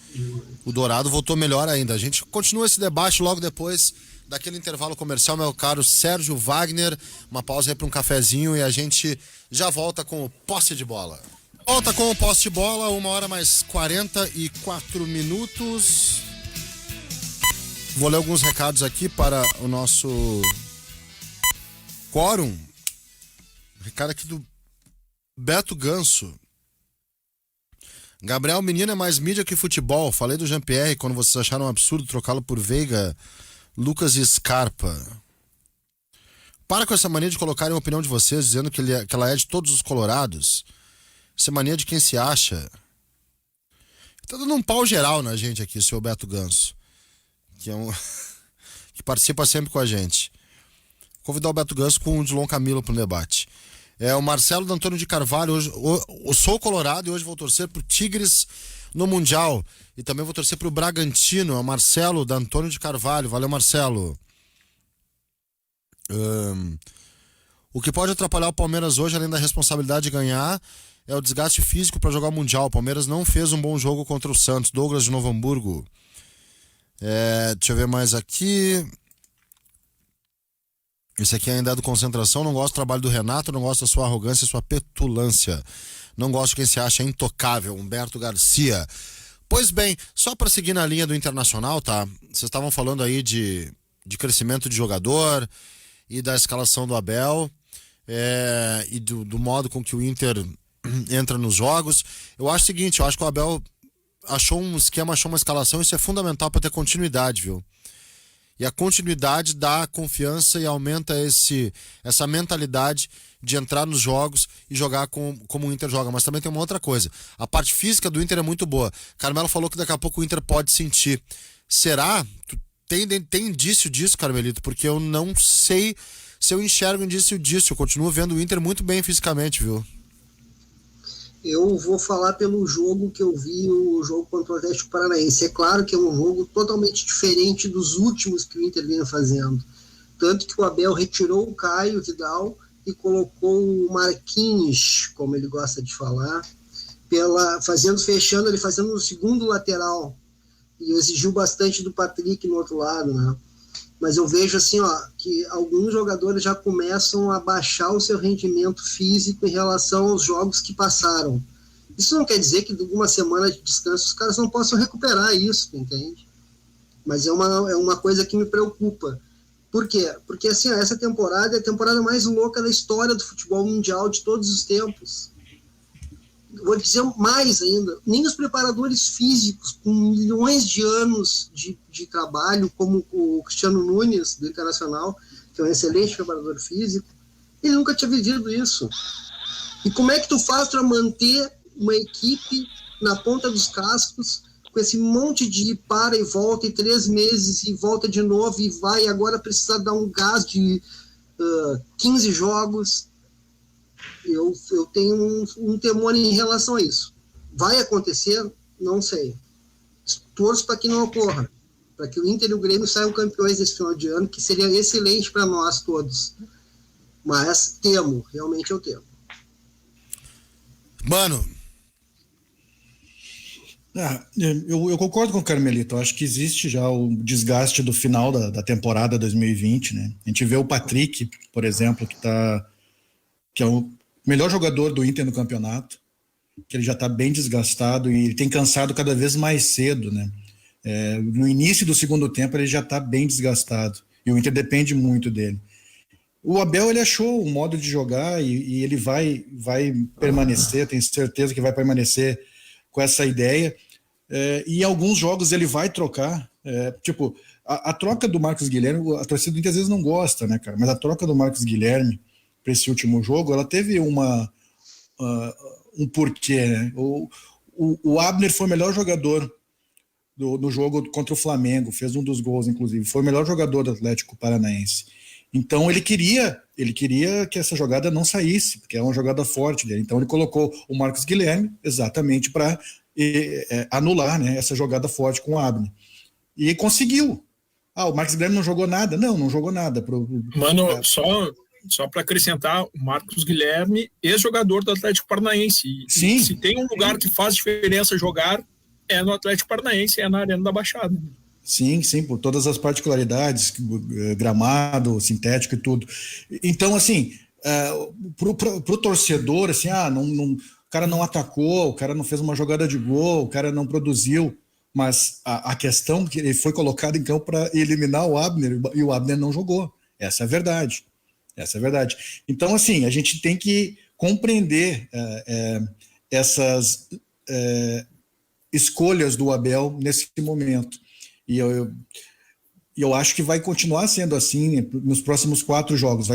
O Dourado voltou melhor ainda. A gente continua esse debate logo depois daquele intervalo comercial, meu caro Sérgio Wagner. Uma pausa aí para um cafezinho e a gente já volta com o Posse de Bola. Volta com o Posse de Bola, 1h mais 44 minutos. Vou ler alguns recados aqui para o nosso quórum. Recado aqui do Beto Ganso. Gabriel, menino é mais mídia que futebol. Falei do Jean-Pierre quando vocês acharam um absurdo trocá-lo por Veiga, Lucas e Scarpa. Para com essa mania de colocarem a opinião de vocês dizendo que ela é de todos os colorados. Essa mania de quem se acha. Tá dando um pau geral na gente aqui, o seu Beto Ganso. Que é que participa sempre com a gente. Vou convidar o Beto Ganso com o Dilon Camilo para o debate. O Marcelo do Antônio de Carvalho. Hoje, eu sou colorado e hoje vou torcer pro Tigres no Mundial. E também vou torcer pro Bragantino. É o Marcelo do Antônio de Carvalho. Valeu, Marcelo. O que pode atrapalhar o Palmeiras hoje, além da responsabilidade de ganhar, é o desgaste físico para jogar o Mundial. O Palmeiras não fez um bom jogo contra o Santos. Douglas de Novo Hamburgo. Deixa eu ver mais aqui. Esse aqui ainda é do Concentração. Não gosto do trabalho do Renato, não gosto da sua arrogância e sua petulância. Não gosto de quem se acha intocável. Humberto Garcia. Pois bem, só para seguir na linha do Internacional, tá? Vocês estavam falando aí de crescimento de jogador e da escalação do Abel e do modo com que o Inter entra nos jogos. Eu acho o seguinte, eu acho que o Abel achou um esquema, achou uma escalação, isso é fundamental para ter continuidade, viu? E a continuidade dá confiança e aumenta essa mentalidade de entrar nos jogos e jogar como o Inter joga. Mas também tem uma outra coisa. A parte física do Inter é muito boa. Carmelo falou que daqui a pouco o Inter pode sentir. Será? Tem indício disso, Carmelito? Porque eu não sei se eu enxergo indício disso. Eu continuo vendo o Inter muito bem fisicamente, viu? Eu vou falar pelo jogo que eu vi, o jogo contra o Atlético Paranaense. É claro que é um jogo totalmente diferente dos últimos que o Inter vinha fazendo. Tanto que o Abel retirou o Caio Vidal e colocou o Marquinhos, como ele gosta de falar, fechando o segundo lateral. E exigiu bastante do Patrick no outro lado, né? Mas eu vejo assim, que alguns jogadores já começam a baixar o seu rendimento físico em relação aos jogos que passaram. Isso não quer dizer que de uma semana de descanso os caras não possam recuperar isso, entende? Mas é uma coisa que me preocupa. Por quê? Porque assim, essa temporada é a temporada mais louca da história do futebol mundial de todos os tempos. Vou dizer mais ainda, nem os preparadores físicos com milhões de anos de trabalho, como o Cristiano Nunes, do Internacional, que é um excelente preparador físico, ele nunca tinha vivido isso. E como é que tu faz para manter uma equipe na ponta dos cascos, com esse monte de para e volta, e 3 meses, e volta de novo, e vai, e agora precisa dar um gás de 15 jogos... Eu tenho um temor em relação a isso. Vai acontecer? Não sei. Torço para que não ocorra. Para que o Inter e o Grêmio saiam campeões nesse final de ano, que seria excelente para nós todos. Mas temo, realmente eu temo. Mano. Eu concordo com o Carmelito. Eu acho que existe já o desgaste do final da temporada 2020, né? A gente vê o Patrick, por exemplo, que é o melhor jogador do Inter no campeonato, que ele já está bem desgastado e ele tem cansado cada vez mais cedo, né? No início do segundo tempo ele já está bem desgastado e o Inter depende muito dele. O Abel, ele achou um modo de jogar e ele vai permanecer, tenho certeza que vai permanecer com essa ideia, e alguns jogos ele vai trocar, tipo, a troca do Marcos Guilherme, a torcida do Inter às vezes não gosta, né, cara? Mas a troca do Marcos Guilherme para esse último jogo, ela teve um porquê, né? O Abner foi o melhor jogador no jogo contra o Flamengo, fez um dos gols, inclusive, foi o melhor jogador do Atlético Paranaense. Então ele queria que essa jogada não saísse, porque é uma jogada forte dele. Então ele colocou o Marcos Guilherme exatamente para anular, né, essa jogada forte com o Abner. E conseguiu. O Marcos Guilherme não jogou nada? Não jogou nada. Mano, só para acrescentar, o Marcos Guilherme, ex-jogador do Atlético Paranaense. Sim. Se tem um lugar que faz diferença jogar, é no Atlético Paranaense, é na Arena da Baixada. Sim, por todas as particularidades, gramado, sintético e tudo. Então, assim, pro torcedor, assim, o cara não atacou, o cara não fez uma jogada de gol, o cara não produziu, mas a questão que ele foi colocado em campo para eliminar o Abner, e o Abner não jogou. Essa é a verdade. Então, assim, a gente tem que compreender essas escolhas do Abel nesse momento. E eu acho que vai continuar sendo assim nos próximos 4 jogos.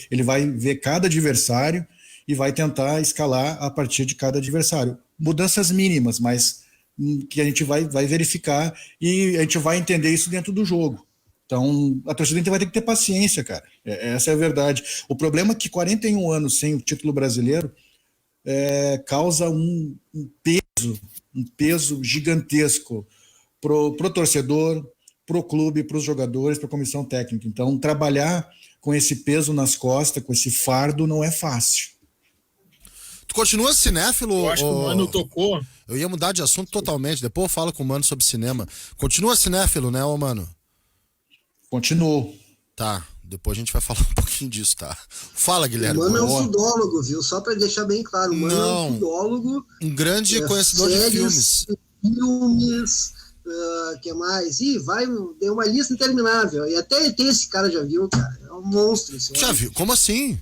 Ele vai ver cada adversário e vai tentar escalar a partir de cada adversário. Mudanças mínimas, mas que a gente vai verificar e a gente vai entender isso dentro do jogo. Então, a torcida vai ter que ter paciência, cara. Essa é a verdade. O problema é que 41 anos sem o título brasileiro causa um peso gigantesco pro torcedor, pro clube, pros jogadores, pra comissão técnica. Então, trabalhar com esse peso nas costas, com esse fardo, não é fácil. Tu continua cinéfilo? Eu acho que o Mano tocou. Eu ia mudar de assunto totalmente, depois eu falo com o Mano sobre cinema. Continua cinéfilo, né, ô Mano? Continuou. Tá, depois a gente vai falar um pouquinho disso, tá? Fala, Guilherme. O Mano é um fudólogo, viu? Só pra deixar bem claro, o Mano é um fudólogo. Um grande conhecedor de filmes. Que mais? Deu uma lista interminável. E até esse cara já viu, cara. É um monstro. Já viu? Como assim?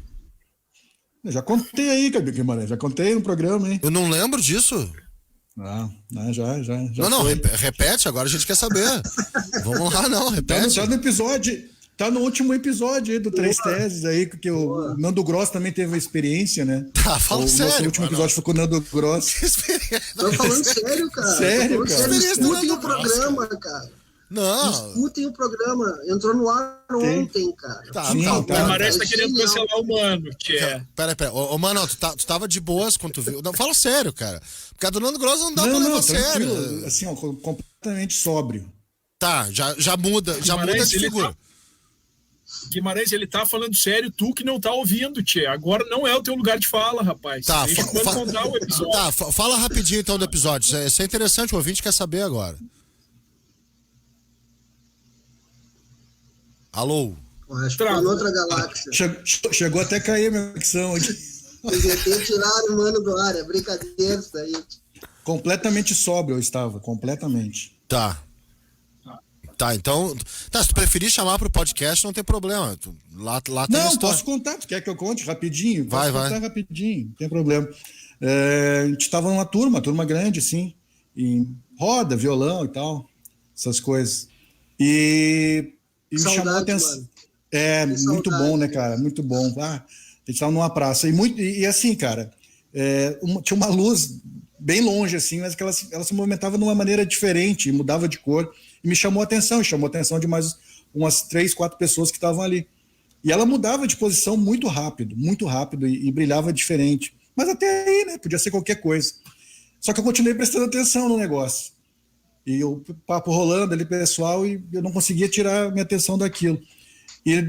Eu já contei aí, Guimarães. Já contei no programa, hein? Eu não lembro disso. Já. Não, repete, agora a gente quer saber. Vamos lá, não, repete. Tá no episódio, tá no último episódio aí do Três Teses aí, que o Nando Gross também teve uma experiência, né? Tá, fala sério. O último episódio foi com o Nando Gross. Tô falando sério, cara. Sério, cara. Escutem o programa, cara. Não. Escutem o programa. Entrou no ar ontem, cara. Tá. O Guimarães tá querendo cancelar o Mano, que é. Pera. Ô, Mano, tu tava de boas quando tu viu. Não, fala sério, cara. Porque a do Nando Gross não dá pra levar sério. Assim, completamente sóbrio. Tá, já muda de figura. Guimarães, ele tá falando sério, tu que não tá ouvindo, tchê. Agora não é o teu lugar de fala, rapaz. Tá, deixa eu contar o episódio. Tá, fala rapidinho então do episódio. Isso é interessante, o ouvinte quer saber agora. Alô? Acho que foi em outra galáxia. Chegou até a cair a minha conexão aqui. Tiraram o Mano do ar, é brincadeira isso aí. Completamente sóbrio eu estava, completamente. Tá, então. Tá, se tu preferir chamar pro podcast, não tem problema. Lá tem não, posso contar. Tu quer que eu conte rapidinho? Posso contar rapidinho, não tem problema. A gente estava numa turma grande, assim, em roda, violão e tal, essas coisas. E me chamou a atenção. Muito bom, né, cara? Muito bom. A gente estava numa praça. E assim, cara, tinha uma luz bem longe, assim, mas que ela se movimentava de uma maneira diferente, mudava de cor. E me chamou a atenção de mais umas 3, 4 pessoas que estavam ali. E ela mudava de posição muito rápido e brilhava diferente. Mas até aí, né? Podia ser qualquer coisa. Só que eu continuei prestando atenção no negócio. E o papo rolando ali, pessoal, e eu não conseguia tirar minha atenção daquilo. E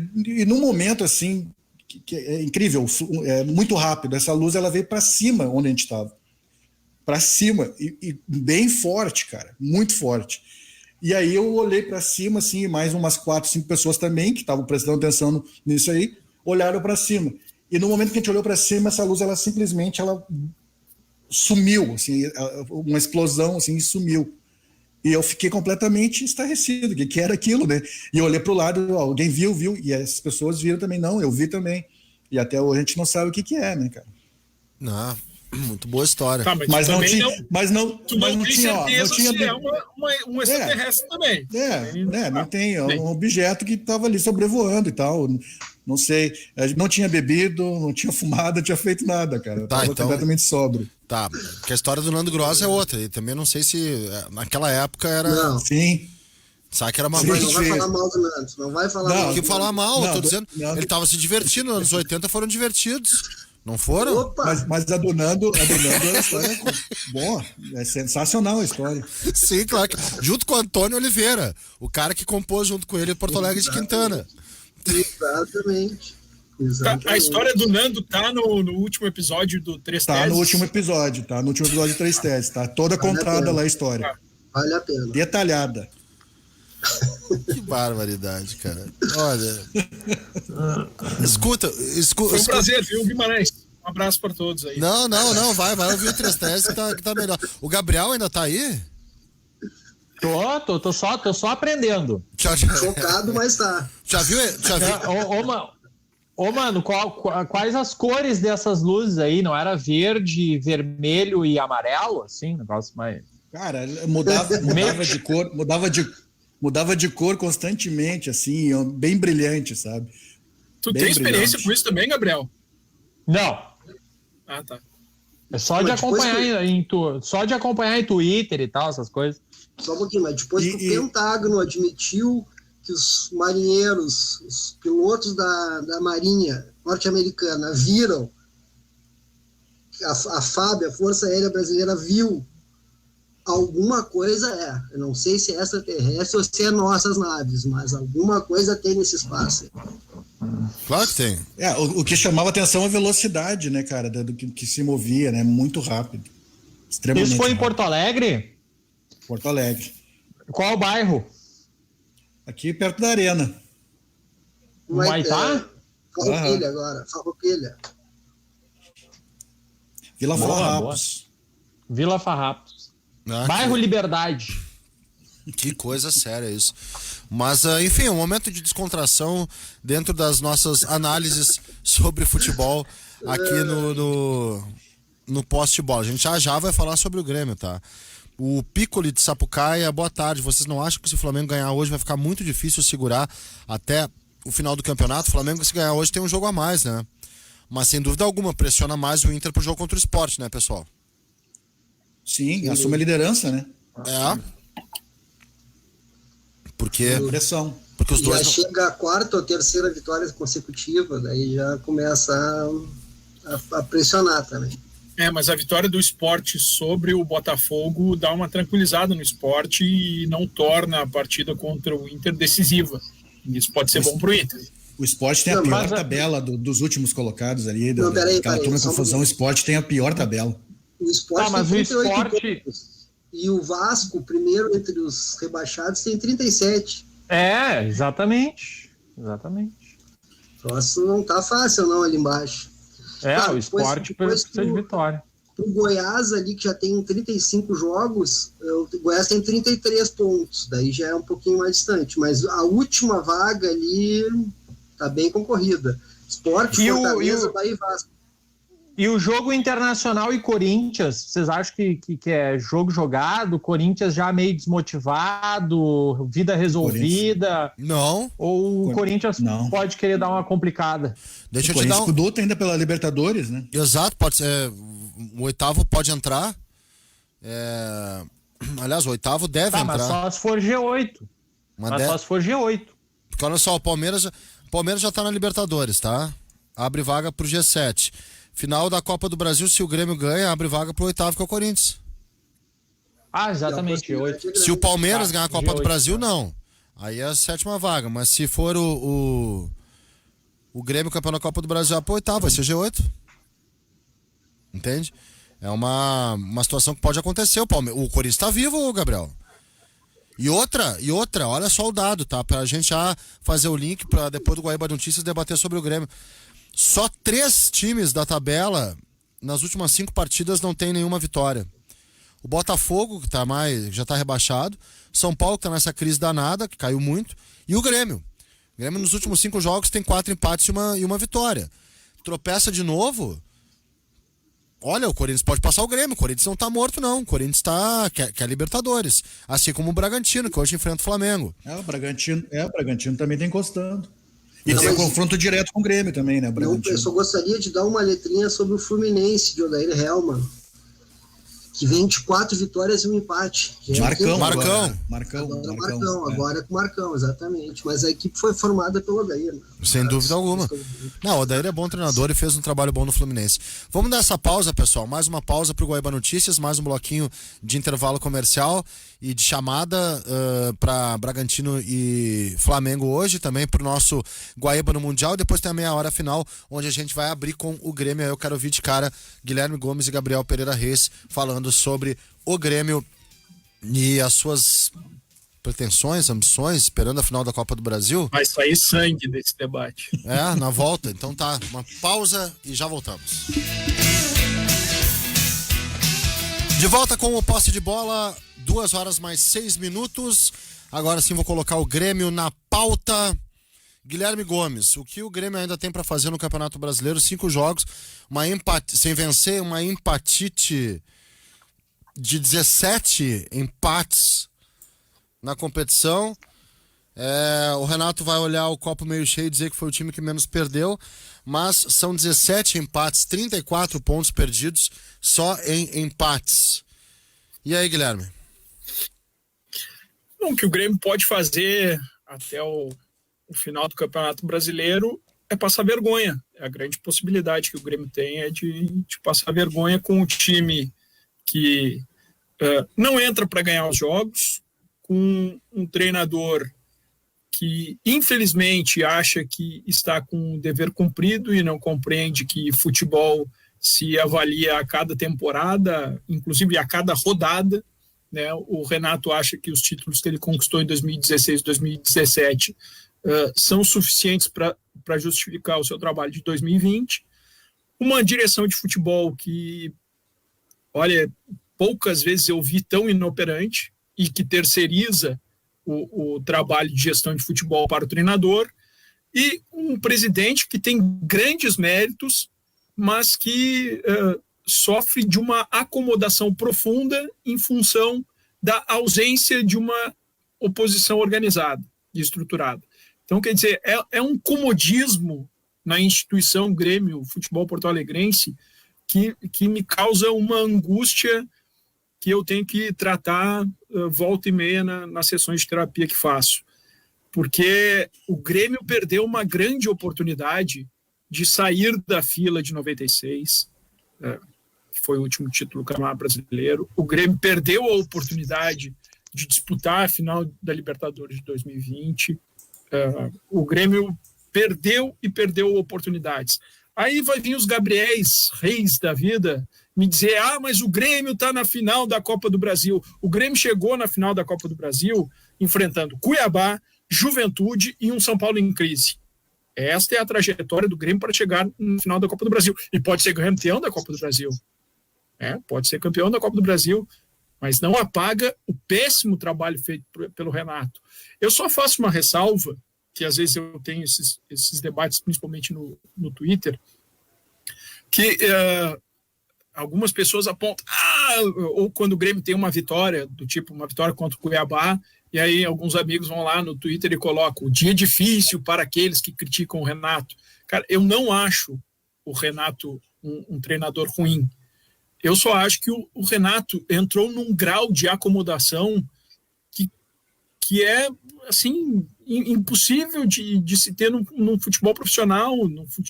num momento, assim, que é incrível, muito rápido, essa luz ela veio para cima onde a gente estava. Para cima, e bem forte, cara, muito forte. E aí eu olhei para cima, assim, mais umas 4, 5 pessoas também, que estavam prestando atenção nisso aí, olharam para cima. E no momento que a gente olhou para cima, essa luz, ela simplesmente sumiu, assim, uma explosão, assim, e sumiu. E eu fiquei completamente estarrecido, o que era aquilo, né? E eu olhei para o lado, alguém viu, e as pessoas viram também, não, eu vi também. E até hoje a gente não sabe o que é, né, cara? Não, muito boa história. Tá, mas não tinha, se é um extraterrestre também. Não tem, é um objeto que estava ali sobrevoando e tal. Não sei, não tinha bebido, não tinha fumado, não tinha feito nada, cara. Estava completamente sóbrio. Tá, porque a história do Nando Gross é outra. E também não sei se naquela época era. Não. Sim. Sabe que era uma coisa. Não vai falar mal do Nando. Não vai falar mal. Não, que falar mal, eu tô dizendo. Ele tava se divertindo, nos anos 80 foram divertidos. Não foram? Opa! Mas a do Nando é uma história boa. É sensacional a história. Sim, claro. Junto com o Antônio Oliveira, o cara que compôs junto com ele Porto Alegre de Quintana. Exatamente. A história do Nando tá no último episódio do Três Teses? Tá no último episódio do Três Teses. Tá toda contada lá a história. Vale a pena. Detalhada. Que barbaridade, cara. Olha. Escuta. Foi um prazer, viu, Guimarães? Um abraço para todos aí. Não, vai ouvir o Três Teses que tá melhor. O Gabriel ainda tá aí? Tô só aprendendo. Chocado, mas tá. Já viu? Mano, quais as cores dessas luzes aí? Não era verde, vermelho e amarelo? Assim, negócio mais... Cara, mudava de cor constantemente, assim, bem brilhante, sabe? Tu Bem tem experiência brilhante. com isso também, Gabriel? Não. Ah, tá. É só de acompanhar em Twitter e tal, essas coisas. Só um pouquinho, mas depois que o Pentágono admitiu que os marinheiros, os pilotos da Marinha norte-americana viram, a FAB, a Força Aérea Brasileira, viu alguma coisa eu não sei se é extraterrestre ou se é nossas naves, mas alguma coisa tem nesse espaço. Claro que tem. O que chamava atenção é a velocidade, né, cara, do que se movia, né, muito rápido. Extremamente Isso foi em rápido. Porto Alegre? Porto Alegre. Qual o bairro? Aqui perto da Arena. Humaitá? Farroupilha agora, Farroupilha. Vila Boa, Farrapos. Vila Farrapos. Bairro Liberdade. Que coisa séria isso. Mas, enfim, um momento de descontração dentro das nossas análises sobre futebol aqui no poste-bola. A gente já vai falar sobre o Grêmio, tá? O Piccoli de Sapucaia, boa tarde. Vocês não acham que se o Flamengo ganhar hoje vai ficar muito difícil segurar até o final do campeonato? O Flamengo, se ganhar hoje, tem um jogo a mais, né? Mas, sem dúvida alguma, pressiona mais o Inter pro jogo contra o Sport, né, pessoal? Sim, assume a liderança, né? Porque os Já dois... chega a quarta ou terceira vitória consecutiva, daí já começa a pressionar também. Mas a vitória do Sport sobre o Botafogo dá uma tranquilizada no Sport e não torna a partida contra o Inter decisiva. Isso pode ser bom pro Inter. O Sport tem a pior tabela dos últimos colocados ali. Peraí, turma confusão, o Sport tem a pior tabela. O Sport mas tem o 38 Sport... pontos. E o Vasco, primeiro entre os rebaixados, tem 37. Exatamente. O próximo não tá fácil não ali embaixo. O Sport precisa de vitória. O Goiás ali, que já tem 35 jogos, o Goiás tem 33 pontos. Daí já é um pouquinho mais distante. Mas a última vaga ali tá bem concorrida. Sport, Fortaleza, Bahia e Vasco. E o jogo Internacional e Corinthians, vocês acham que é jogo jogado? Corinthians já meio desmotivado, vida resolvida? Não. Ou o Corinthians pode querer dar uma complicada? Deixa eu te dar luta ainda pela Libertadores, né? Exato, pode ser. O oitavo pode entrar. Aliás, o oitavo deve entrar. Mas só se for G8. Só se for G8. Porque olha só, o Palmeiras já tá na Libertadores, tá? Abre vaga pro G7. Final da Copa do Brasil, se o Grêmio ganha, abre vaga pro oitavo, que é o Corinthians. Exatamente, G8. Se o Palmeiras ganhar a Copa do Brasil, não. Aí é a sétima vaga. Mas se for o Grêmio campeão da Copa do Brasil, pro oitavo, vai ser G8. Entende? É uma situação que pode acontecer. O Corinthians tá vivo, Gabriel. E outra, olha só o dado, tá? Pra gente já fazer o link pra depois do Guaíba Notícias debater sobre o Grêmio. Só 3 times da tabela, nas últimas 5 partidas, não tem nenhuma vitória. O Botafogo, que já tá rebaixado. São Paulo, que tá nessa crise danada, que caiu muito. E o Grêmio. O Grêmio, nos últimos 5 jogos, tem 4 empates e uma vitória. Tropeça de novo. Olha, o Corinthians pode passar o Grêmio. O Corinthians não tá morto, não. O Corinthians quer Libertadores. Assim como o Bragantino, que hoje enfrenta o Flamengo. O Bragantino também tá encostando. E tem um confronto direto com o Grêmio também, né? Eu só gostaria de dar uma letrinha sobre o Fluminense de Odair Hellmann, que vem de 4 vitórias e um empate. Marcão. Agora é com o Marcão, exatamente. Mas a equipe foi formada pelo Odair. Né? Sem dúvida alguma. Não, o Odair é bom treinador e fez um trabalho bom no Fluminense. Vamos dar essa pausa, pessoal. Mais uma pausa pro Guaíba Notícias, mais um bloquinho de intervalo comercial e de chamada para Bragantino e Flamengo hoje, também pro nosso Guaíba no Mundial. Depois tem a meia hora final, onde a gente vai abrir com o Grêmio. Aí eu quero ouvir de cara Guilherme Gomes e Gabriel Pereira Reis falando sobre o Grêmio e as suas pretensões, ambições, esperando a final da Copa do Brasil. Vai sair sangue desse debate. Na volta. Então tá, uma pausa e já voltamos. De volta com o posse de bola, 2 horas mais 6 minutos. Agora sim vou colocar o Grêmio na pauta. Guilherme Gomes, o que o Grêmio ainda tem para fazer no Campeonato Brasileiro? 5 jogos, sem vencer, uma empatite de 17 empates na competição. O Renato vai olhar o copo meio cheio e dizer que foi o time que menos perdeu, mas são 17 empates, 34 pontos perdidos só em empates. E aí, Guilherme? O que o Grêmio pode fazer até o final do Campeonato Brasileiro é passar vergonha. A grande possibilidade que o Grêmio tem é de passar vergonha com um time que não entra para ganhar os jogos, com um treinador que infelizmente acha que está com o dever cumprido e não compreende que futebol se avalia a cada temporada, inclusive a cada rodada, né? O Renato acha que os títulos que ele conquistou em 2016 e 2017 são suficientes para justificar o seu trabalho de 2020. Uma direção de futebol que, olha, poucas vezes eu vi tão inoperante e que terceiriza o trabalho de gestão de futebol para o treinador, e um presidente que tem grandes méritos, mas que sofre de uma acomodação profunda em função da ausência de uma oposição organizada e estruturada. Então, quer dizer, é um comodismo na instituição Grêmio Futebol Porto Alegrense que me causa uma angústia que eu tenho que tratar volta e meia nas sessões de terapia que faço. Porque o Grêmio perdeu uma grande oportunidade de sair da fila de 96, que foi o último título do Campeonato Brasileiro. O Grêmio perdeu a oportunidade de disputar a final da Libertadores de 2020. O Grêmio perdeu oportunidades. Aí vai vir os Gabriéis Reis da vida me dizer, mas o Grêmio está na final da Copa do Brasil. O Grêmio chegou na final da Copa do Brasil enfrentando Cuiabá, Juventude e um São Paulo em crise. Esta é a trajetória do Grêmio para chegar no final da Copa do Brasil. E pode ser campeão da Copa do Brasil. Pode ser campeão da Copa do Brasil, mas não apaga o péssimo trabalho feito pelo Renato. Eu só faço uma ressalva, que às vezes eu tenho esses debates, principalmente no Twitter, que algumas pessoas apontam, ou quando o Grêmio tem uma vitória, do tipo uma vitória contra o Cuiabá, e aí alguns amigos vão lá no Twitter e colocam o dia difícil para aqueles que criticam o Renato. Cara, eu não acho o Renato um treinador ruim. Eu só acho que o Renato entrou num grau de acomodação que é, assim, impossível de se ter num futebol profissional,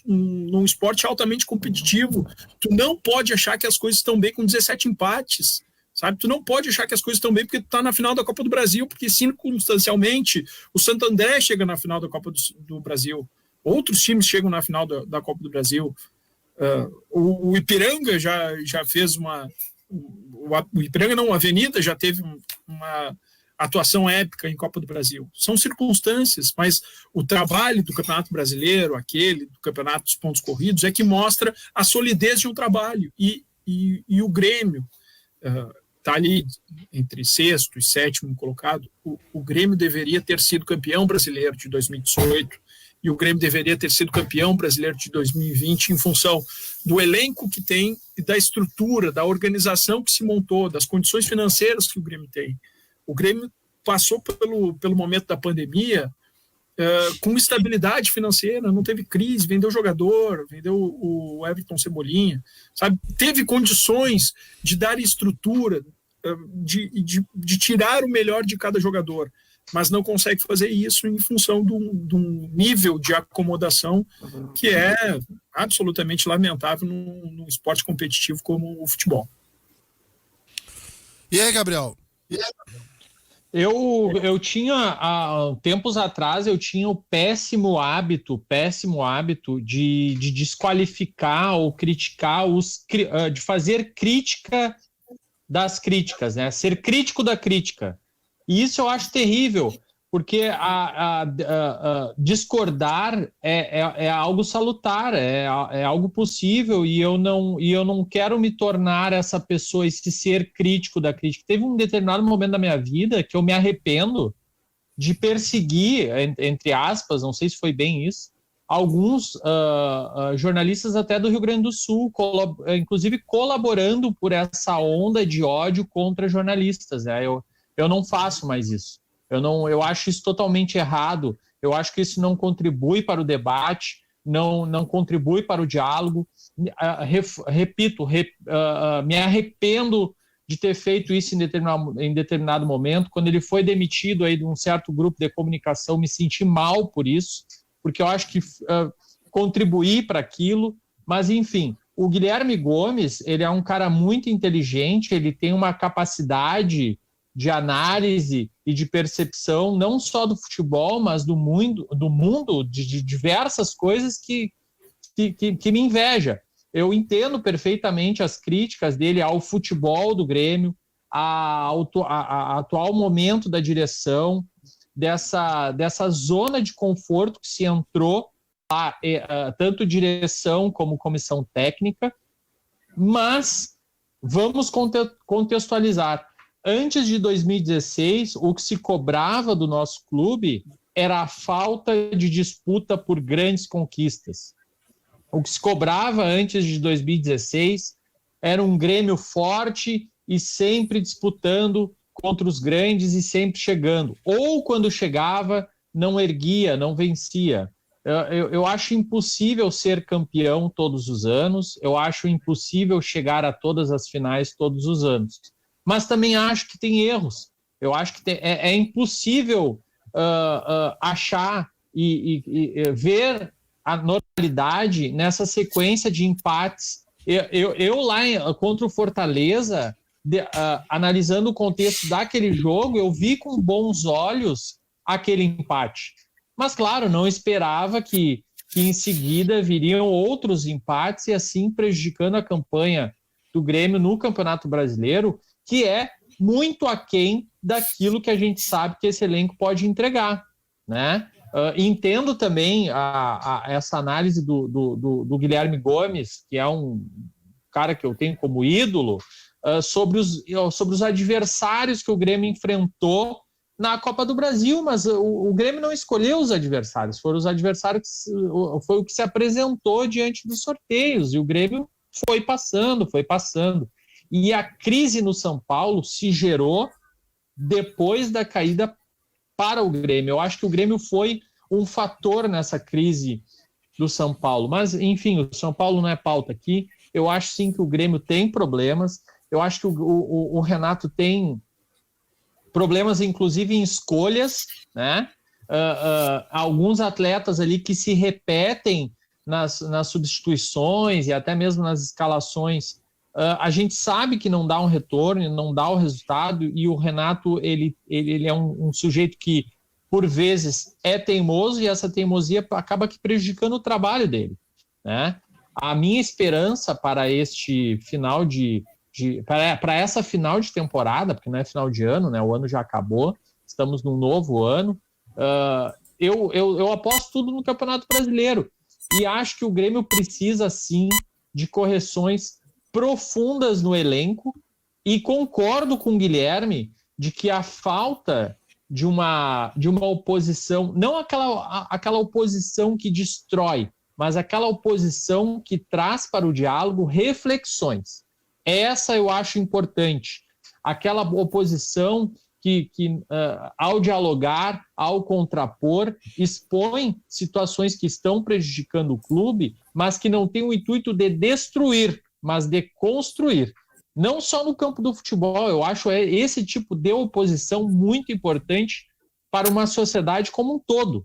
num esporte altamente competitivo. Tu não pode achar que as coisas estão bem com 17 empates, sabe? Tu não pode achar que as coisas estão bem porque tu tá na final da Copa do Brasil, porque circunstancialmente o Santo André chega na final da Copa do Brasil, outros times chegam na final da Copa do Brasil. O Ipiranga já fez o Ipiranga não, a Avenida já teve uma atuação épica em Copa do Brasil. São circunstâncias, mas o trabalho do Campeonato Brasileiro, aquele do Campeonato dos Pontos Corridos, é que mostra a solidez de um trabalho. E o Grêmio está ali entre 6º e 7º colocado. O Grêmio deveria ter sido campeão brasileiro de 2018 e o Grêmio deveria ter sido campeão brasileiro de 2020 em função do elenco que tem e da estrutura, da organização que se montou, das condições financeiras que o Grêmio tem. O Grêmio passou pelo momento da pandemia com estabilidade financeira, não teve crise, vendeu jogador, vendeu o Everton Cebolinha, sabe? Teve condições de dar estrutura, de tirar o melhor de cada jogador, mas não consegue fazer isso em função de um nível de acomodação que é absolutamente lamentável num esporte competitivo como o futebol. E aí, Gabriel? Eu tinha, há tempos atrás, eu tinha o péssimo hábito de desqualificar ou criticar, de fazer crítica das críticas, né? Ser crítico da crítica. E isso eu acho terrível, porque discordar é algo salutar, é algo possível, e eu não quero me tornar essa pessoa, esse ser crítico da crítica. Teve um determinado momento da minha vida que eu me arrependo de perseguir, entre aspas, não sei se foi bem isso, alguns jornalistas até do Rio Grande do Sul, inclusive colaborando por essa onda de ódio contra jornalistas, né? Eu não faço mais isso. Eu acho isso totalmente errado. Eu acho que isso não contribui para o debate, não contribui para o diálogo. Repito, me arrependo de ter feito isso em determinado momento. Quando ele foi demitido aí de um certo grupo de comunicação, me senti mal por isso, porque eu acho que contribuí para aquilo. Mas, enfim, o Guilherme Gomes, ele é um cara muito inteligente, ele tem uma capacidade de análise e de percepção, não só do futebol, mas do mundo de diversas coisas que me inveja. Eu entendo perfeitamente as críticas dele ao futebol do Grêmio, ao atual momento da direção, dessa zona de conforto que se entrou, tanto direção como comissão técnica, mas vamos contextualizar. Antes de 2016, o que se cobrava do nosso clube era a falta de disputa por grandes conquistas. O que se cobrava antes de 2016 era um Grêmio forte e sempre disputando contra os grandes e sempre chegando. Ou quando chegava, não erguia, não vencia. Eu acho impossível ser campeão todos os anos, eu acho impossível chegar a todas as finais todos os anos. Mas também acho que tem erros. Eu acho que é impossível achar e ver a normalidade nessa sequência de empates. Eu lá contra o Fortaleza, analisando o contexto daquele jogo, eu vi com bons olhos aquele empate. Mas, claro, não esperava que em seguida viriam outros empates e assim prejudicando a campanha do Grêmio no Campeonato Brasileiro, que é muito aquém daquilo que a gente sabe que esse elenco pode entregar, né? Entendo também essa análise do Guilherme Gomes, que é um cara que eu tenho como ídolo, sobre os adversários que o Grêmio enfrentou na Copa do Brasil, mas o Grêmio não escolheu os adversários, foram os adversários, foi o que se apresentou diante dos sorteios, e o Grêmio foi passando. E a crise no São Paulo se gerou depois da caída para o Grêmio. Eu acho que o Grêmio foi um fator nessa crise do São Paulo. Mas, enfim, o São Paulo não é pauta aqui. Eu acho, sim, que o Grêmio tem problemas. Eu acho que o Renato tem problemas, inclusive, em escolhas, né? Alguns atletas ali que se repetem nas substituições e até mesmo nas escalações. A gente sabe que não dá um retorno, não dá o resultado, e o Renato ele é um sujeito que, por vezes, é teimoso, e essa teimosia acaba que prejudicando o trabalho dele, né? A minha esperança para este final para essa final de temporada, porque não é final de ano, né? O ano já acabou, estamos num novo ano, eu aposto tudo no Campeonato Brasileiro, e acho que o Grêmio precisa, sim, de correções profundas no elenco, e concordo com o Guilherme de que a falta de uma oposição, não aquela oposição que destrói, mas aquela oposição que traz para o diálogo reflexões. Essa eu acho importante. Aquela oposição ao dialogar, ao contrapor, expõe situações que estão prejudicando o clube, mas que não tem o intuito de destruir, mas de construir. Não só no campo do futebol, eu acho esse tipo de oposição muito importante para uma sociedade como um todo.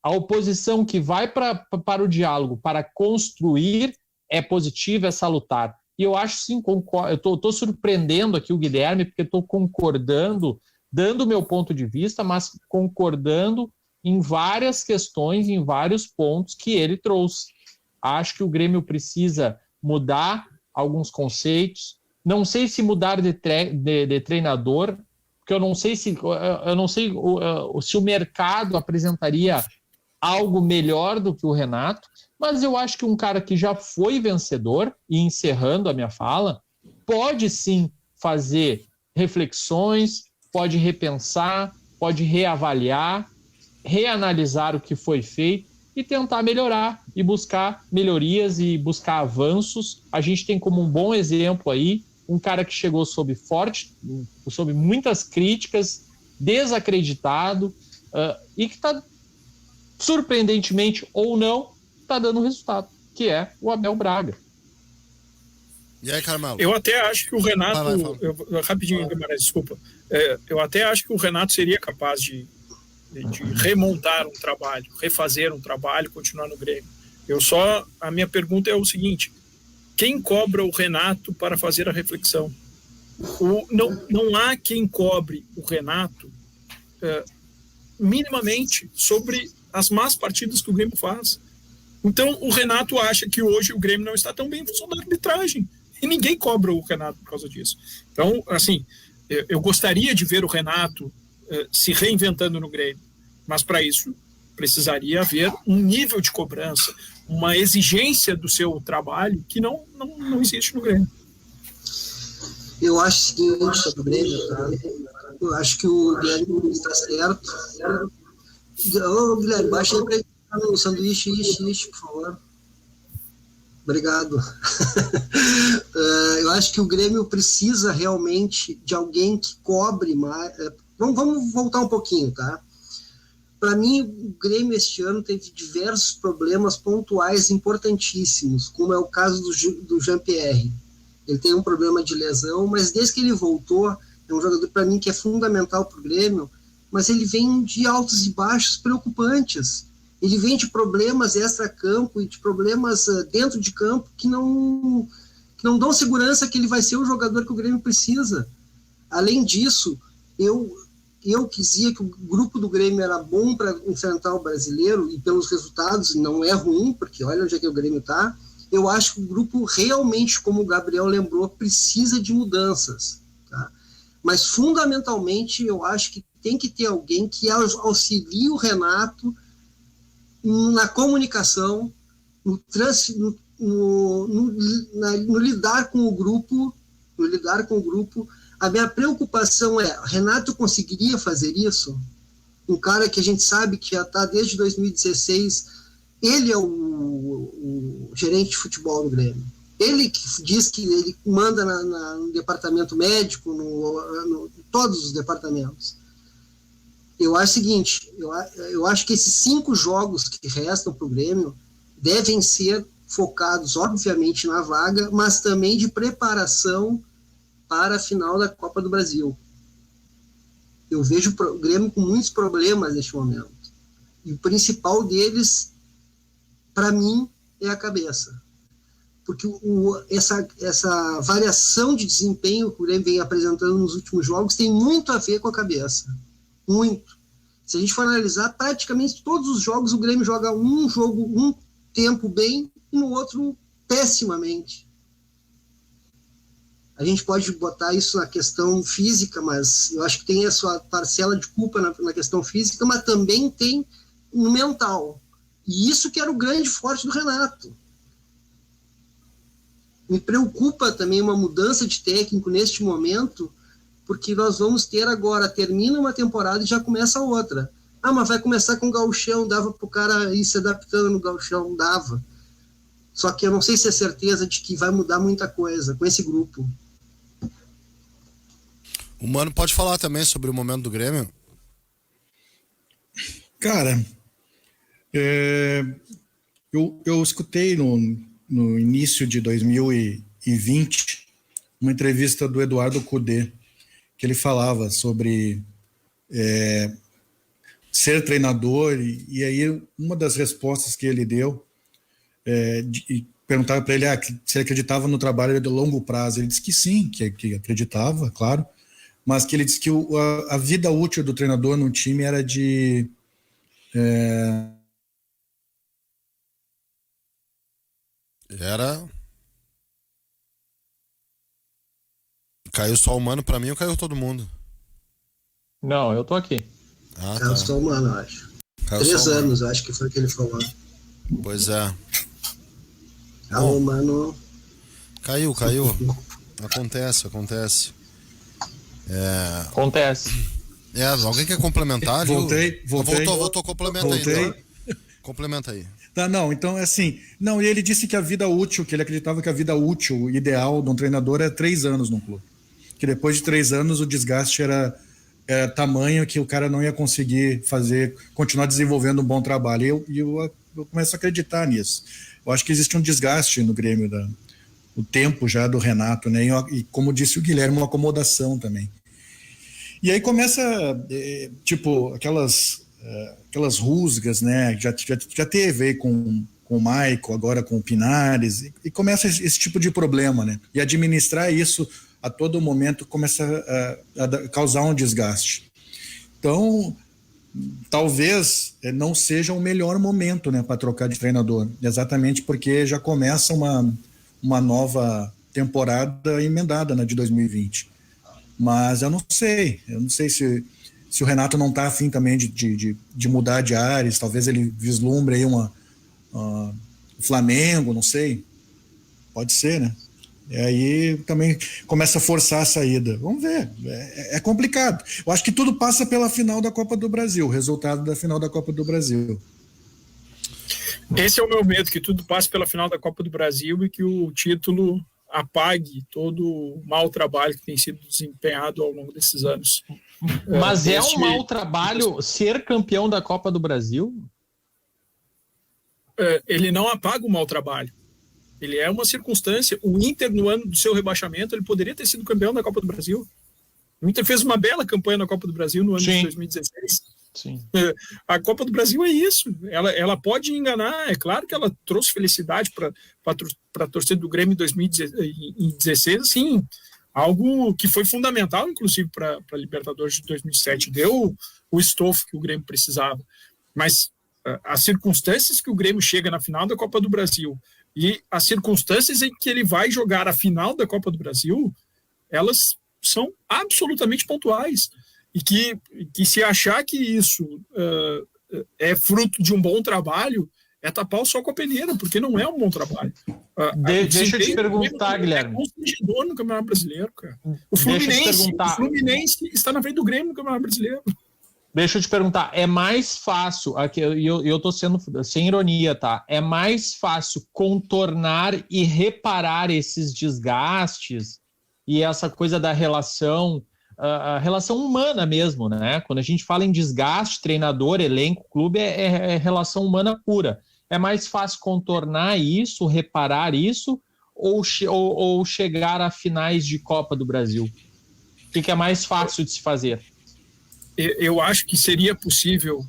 A oposição que vai para o diálogo, para construir, é positiva, é salutar. E eu acho, sim, eu estou surpreendendo aqui o Guilherme, porque estou concordando, dando o meu ponto de vista, mas concordando em várias questões, em vários pontos que ele trouxe. Acho que o Grêmio precisa mudar alguns conceitos. Não sei se mudar de treinador, porque eu não sei se o mercado apresentaria algo melhor do que o Renato, mas eu acho que um cara que já foi vencedor, e encerrando a minha fala, pode sim fazer reflexões, pode repensar, pode reavaliar, reanalisar o que foi feito e tentar melhorar e buscar melhorias e buscar avanços. A gente tem como um bom exemplo aí um cara que chegou sob muitas críticas, desacreditado, e que está, surpreendentemente ou não, está dando resultado, que é o Abel Braga. E aí, Carmelo? Eu até acho que o Renato... rapidinho, Guimarães, desculpa. Eu até acho que o Renato seria capaz de remontar um trabalho, refazer um trabalho, continuar no Grêmio. A minha pergunta é o seguinte: quem cobra o Renato para fazer a reflexão? Não há quem cobre o Renato minimamente sobre as más partidas que o Grêmio faz. Então o Renato acha que hoje o Grêmio não está tão bem em função da arbitragem, e ninguém cobra o Renato por causa disso. Então, assim, eu gostaria de ver o Renato se reinventando no Grêmio, mas para isso precisaria haver um nível de cobrança, uma exigência do seu trabalho que não existe no Grêmio. Eu acho o seguinte sobre o Grêmio, tá? Eu acho que o Guilherme está certo. Ô, Guilherme, baixa aí para o sanduíche, por favor. Obrigado. Eu acho que o Grêmio precisa realmente de alguém que cobre mais. Vamos voltar um pouquinho, tá? Para mim, o Grêmio este ano teve diversos problemas pontuais importantíssimos, como é o caso do Jean-Pierre. Ele tem um problema de lesão, mas desde que ele voltou, é um jogador para mim que é fundamental para o Grêmio, mas ele vem de altos e baixos preocupantes. Ele vem de problemas extra-campo e de problemas dentro de campo que não dão segurança que ele vai ser o jogador que o Grêmio precisa. Além disso, eu dizia que o grupo do Grêmio era bom para enfrentar o brasileiro, e pelos resultados não é ruim, porque olha onde é que o Grêmio está. Eu acho que o grupo realmente, como o Gabriel lembrou, precisa de mudanças. Tá? Mas, fundamentalmente, eu acho que tem que ter alguém que auxilie o Renato na comunicação, no lidar com o grupo, A minha preocupação é, Renato conseguiria fazer isso? Um cara que a gente sabe que já está desde 2016, ele é o gerente de futebol do Grêmio. Ele que diz que ele manda no departamento médico, no todos os departamentos. Eu acho o seguinte, eu acho que esses 5 jogos que restam para o Grêmio devem ser focados, obviamente, na vaga, mas também de preparação para a final da Copa do Brasil. Eu vejo o Grêmio com muitos problemas neste momento. E o principal deles, para mim, é a cabeça. Porque essa variação de desempenho que o Grêmio vem apresentando nos últimos jogos tem muito a ver com a cabeça. Muito. Se a gente for analisar, praticamente todos os jogos o Grêmio joga um tempo bem e no outro pessimamente. A gente pode botar isso na questão física, mas eu acho que tem a sua parcela de culpa na questão física, mas também tem no mental. E isso que era o grande forte do Renato. Me preocupa também uma mudança de técnico neste momento, porque nós vamos ter agora, termina uma temporada e já começa outra. Mas vai começar com o gauchão, dava para o cara ir se adaptando no gauchão, dava. Só que eu não sei se é certeza de que vai mudar muita coisa com esse grupo. O Mano pode falar também sobre o momento do Grêmio? Cara, eu escutei no início de 2020 uma entrevista do Eduardo Cudê, que ele falava sobre ser treinador, e aí uma das respostas que ele deu, perguntava para ele se ele acreditava no trabalho de longo prazo. Ele disse que sim, que acreditava, claro, mas que ele disse que a vida útil do treinador no time era de... Caiu só o Mano pra mim ou caiu todo mundo? Não, eu tô aqui. Caiu só o Mano, eu acho. Caiu 3 só o Mano. anos, acho que foi o que ele falou. Pois é. O Mano... Caiu. Acontece. Acontece. Alguém quer complementar? Voltei. Voltou, complementa aí. Voltei. Então. Complementa aí. Tá, não, então é assim. Não, e ele disse que a vida útil, que ele acreditava que a vida útil ideal de um treinador é 3 anos no clube. Que depois de 3 anos o desgaste era tamanho que o cara não ia conseguir continuar desenvolvendo um bom trabalho. E eu começo a acreditar nisso. Eu acho que existe um desgaste no Grêmio, o tempo já do Renato, né? E como disse o Guilherme, uma acomodação também. E aí começa, aquelas rusgas, né? Já teve aí com o Maico, agora com o Pinares, e começa esse tipo de problema, né? E administrar isso a todo momento começa a causar um desgaste. Então, talvez não seja o melhor momento, né, para trocar de treinador, exatamente porque já começa uma nova temporada emendada, né, de 2020. Mas eu não sei se o Renato não está afim também de mudar de ares, talvez ele vislumbre aí o Flamengo, não sei, pode ser, né? E aí também começa a forçar a saída. Vamos ver, é complicado. Eu acho que tudo passa pela final da Copa do Brasil, o resultado da final da Copa do Brasil. Esse é o meu medo, que tudo passe pela final da Copa do Brasil e que o título apague todo o mau trabalho que tem sido desempenhado ao longo desses anos. Mas é um mau trabalho ser campeão da Copa do Brasil? Ele não apaga o mau trabalho. Ele é uma circunstância. O Inter, no ano do seu rebaixamento, ele poderia ter sido campeão da Copa do Brasil. O Inter fez uma bela campanha na Copa do Brasil no ano de 2016. Sim. A Copa do Brasil é isso. Ela pode enganar. É claro que ela trouxe felicidade para a torcida do Grêmio em 2016, assim, algo que foi fundamental, inclusive, para a Libertadores de 2007. Deu o estofo que o Grêmio precisava. Mas as circunstâncias que o Grêmio chega na final da Copa do Brasil e as circunstâncias em que ele vai jogar a final da Copa do Brasil, elas são absolutamente pontuais. E que se achar que isso é fruto de um bom trabalho, é tapar o sol com a peneira, porque não é um bom trabalho. Deixa eu te perguntar, Guilherme. É constrangedor no Campeonato Brasileiro, cara. O Fluminense está na frente do Grêmio no Campeonato Brasileiro. Deixa eu te perguntar, é mais fácil, aqui eu tô sendo sem ironia, tá? É mais fácil contornar e reparar esses desgastes e essa coisa da relação, a relação humana mesmo, né? Quando a gente fala em desgaste, treinador, elenco, clube, é relação humana pura. É mais fácil contornar isso, reparar isso, ou chegar a finais de Copa do Brasil? O que é mais fácil de se fazer? Eu acho que seria possível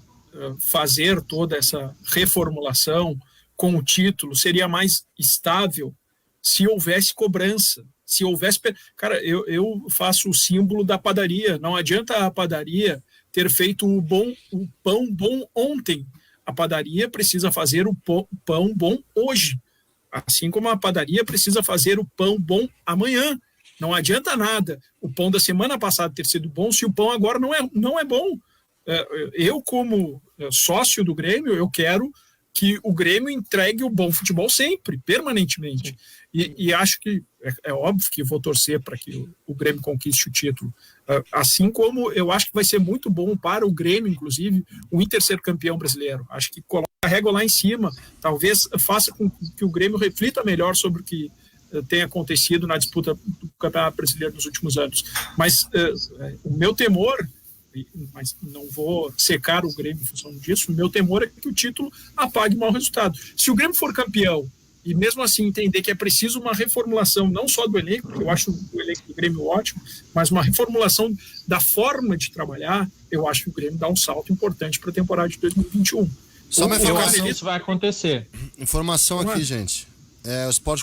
fazer toda essa reformulação com o título, seria mais estável se houvesse cobrança, se houvesse... Cara, eu faço o símbolo da padaria, não adianta a padaria ter feito o pão bom ontem, a padaria precisa fazer o pão bom hoje, assim como a padaria precisa fazer o pão bom amanhã. Não adianta nada o pão da semana passada ter sido bom se o pão agora não é bom. Eu, como sócio do Grêmio, eu quero que o Grêmio entregue o bom futebol sempre, permanentemente. E acho que é óbvio que vou torcer para que o Grêmio conquiste o título. Assim como eu acho que vai ser muito bom para o Grêmio, inclusive, o Inter ser campeão brasileiro. Acho que coloca a régua lá em cima, talvez faça com que o Grêmio reflita melhor sobre o que tem acontecido na disputa do Campeonato Brasileiro nos últimos anos. Mas o meu temor, mas não vou secar o Grêmio em função disso, o meu temor é que o título apague o mau resultado. Se o Grêmio for campeão e mesmo assim entender que é preciso uma reformulação, não só do elenco, porque eu acho o elenco do Grêmio ótimo, mas uma reformulação da forma de trabalhar, eu acho que o Grêmio dá um salto importante para a temporada de 2021. Só uma Eu informação. acho que isso vai acontecer. Informação aqui, gente. O Sport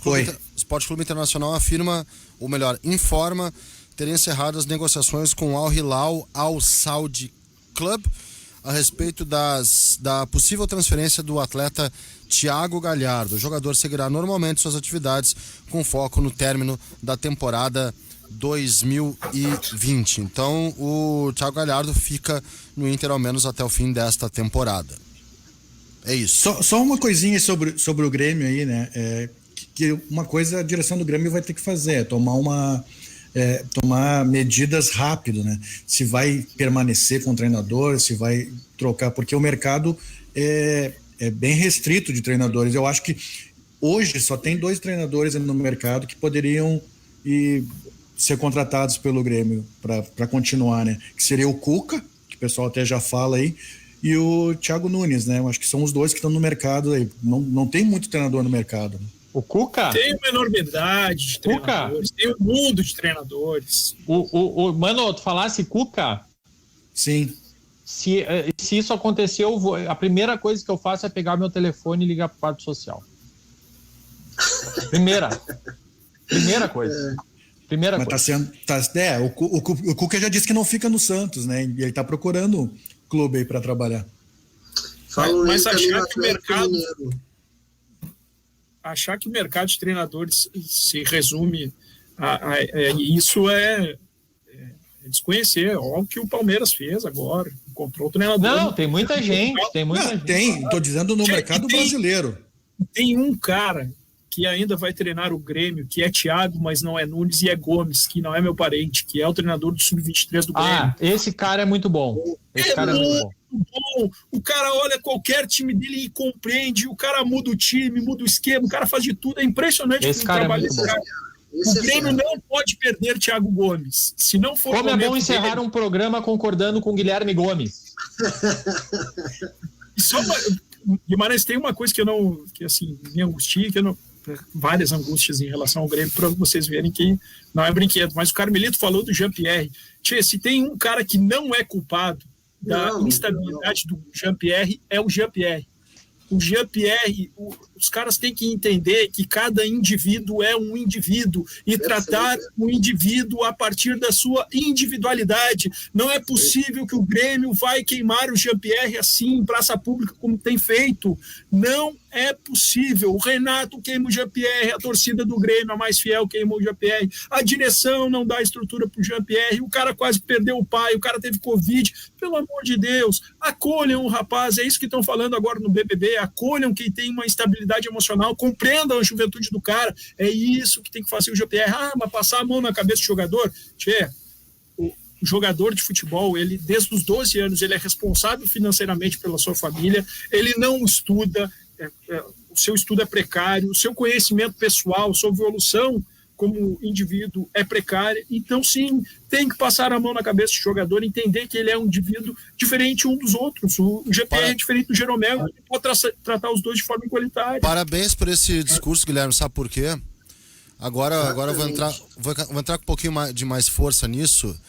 Clube Internacional afirma, ou melhor, informa, ter encerrado as negociações com o Al Hilal Al Saudi Club a respeito da possível transferência do atleta Thiago Galhardo. O jogador seguirá normalmente suas atividades com foco no término da temporada 2020. Então, o Thiago Galhardo fica no Inter ao menos até o fim desta temporada. É isso. Só uma coisinha sobre o Grêmio aí, né? Que uma coisa a direção do Grêmio vai ter que fazer, é tomar medidas rápido, né? Se vai permanecer com o treinador, se vai trocar, porque o mercado é bem restrito de treinadores. Eu acho que hoje só tem 2 treinadores no mercado que poderiam ser contratados pelo Grêmio para continuar, né? Que seria o Cuca, que o pessoal até já fala aí, e o Thiago Nunes, né? Eu acho que são os 2 que estão no mercado aí. Não tem muito treinador no mercado, né? O Cuca? Tem uma enormidade de treinadores, tem um mundo de treinadores. Mano, tu falasse Cuca? Sim. Se isso acontecer, a primeira coisa que eu faço é pegar meu telefone e ligar pro quadro social. Primeira coisa. Mas tá sendo. O Cuca já disse que não fica no Santos, né? E ele tá procurando clube aí para trabalhar. Mas achar que o mercado de treinadores se resume a isso é desconhecer. Olha o que o Palmeiras fez agora, encontrou o treinador. Não, tem muita gente. Tô dizendo no mercado brasileiro. Tem um cara que ainda vai treinar o Grêmio, que é Thiago, mas não é Nunes, e é Gomes, que não é meu parente, que é o treinador do Sub-23 do Grêmio. Esse cara é muito bom. Bom. O cara olha qualquer time dele e compreende, o cara muda o time, muda o esquema, o cara faz de tudo, é impressionante esse cara é muito bom. O Grêmio não pode perder Thiago Gomes. Se não for como é bom encerrar um programa concordando com Guilherme Gomes. Guimarães, tem uma coisa que assim, me angustia, várias angústias em relação ao Grêmio, para vocês verem que não é brinquedo, mas o Carmelito falou do Jean-Pierre. Se tem um cara que não é culpado da instabilidade do Jean-Pierre, é o Jean-Pierre. O Jean-Pierre, os caras têm que entender que cada indivíduo é um indivíduo e tratar o indivíduo a partir da sua individualidade. Não é possível que o Grêmio vai queimar o Jean-Pierre assim, em praça pública, como tem feito. Não é possível. O Renato queima o Jean-Pierre, a torcida do Grêmio, a mais fiel, queimou o Jean-Pierre. A direção não dá estrutura para o Jean-Pierre. O cara quase perdeu o pai, o cara teve Covid. Pelo amor de Deus, acolham o rapaz. É isso que estão falando agora no BBB. Acolham quem tem uma instabilidade emocional, compreendam a juventude do cara. É isso que tem que fazer o Jean-Pierre. Mas passar a mão na cabeça do jogador? O jogador de futebol, ele desde os 12 anos, ele é responsável financeiramente pela sua família, ele não estuda, o seu estudo é precário, o seu conhecimento pessoal, sua evolução como indivíduo é precária. Então, sim, tem que passar a mão na cabeça do jogador, entender que ele é um indivíduo diferente um dos outros. O GPR é diferente do Jeromel, ele pode tratar os dois de forma igualitária. Parabéns por esse discurso, Guilherme. Sabe por quê? Agora eu vou entrar com um pouquinho de mais força nisso,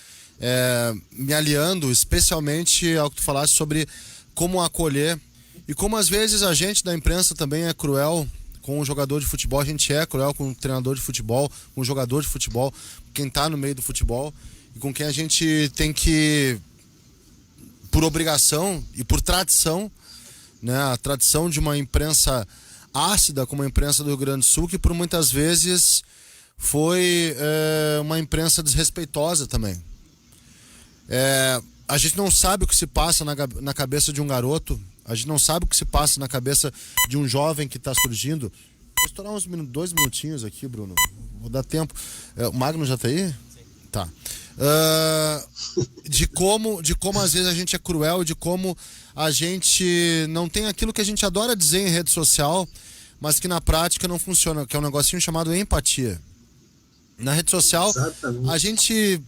me aliando especialmente ao que tu falaste sobre como acolher e como às vezes a gente da imprensa também é cruel com o jogador de futebol. A gente é cruel com o treinador de futebol, com o jogador de futebol, quem está no meio do futebol e com quem a gente tem que, por obrigação e por tradição, né, a tradição de uma imprensa ácida como a imprensa do Rio Grande do Sul, que por muitas vezes foi uma imprensa desrespeitosa também. A gente não sabe o que se passa na cabeça de um garoto, a gente não sabe o que se passa na cabeça de um jovem que está surgindo. Vou estourar uns 2 minutinhos aqui, Bruno. Vou dar tempo. O Magno já está aí? Sim. Tá. De como às vezes a gente é cruel, de como a gente não tem aquilo que a gente adora dizer em rede social, mas que na prática não funciona, que é um negocinho chamado empatia. Na rede social, Exatamente. a gente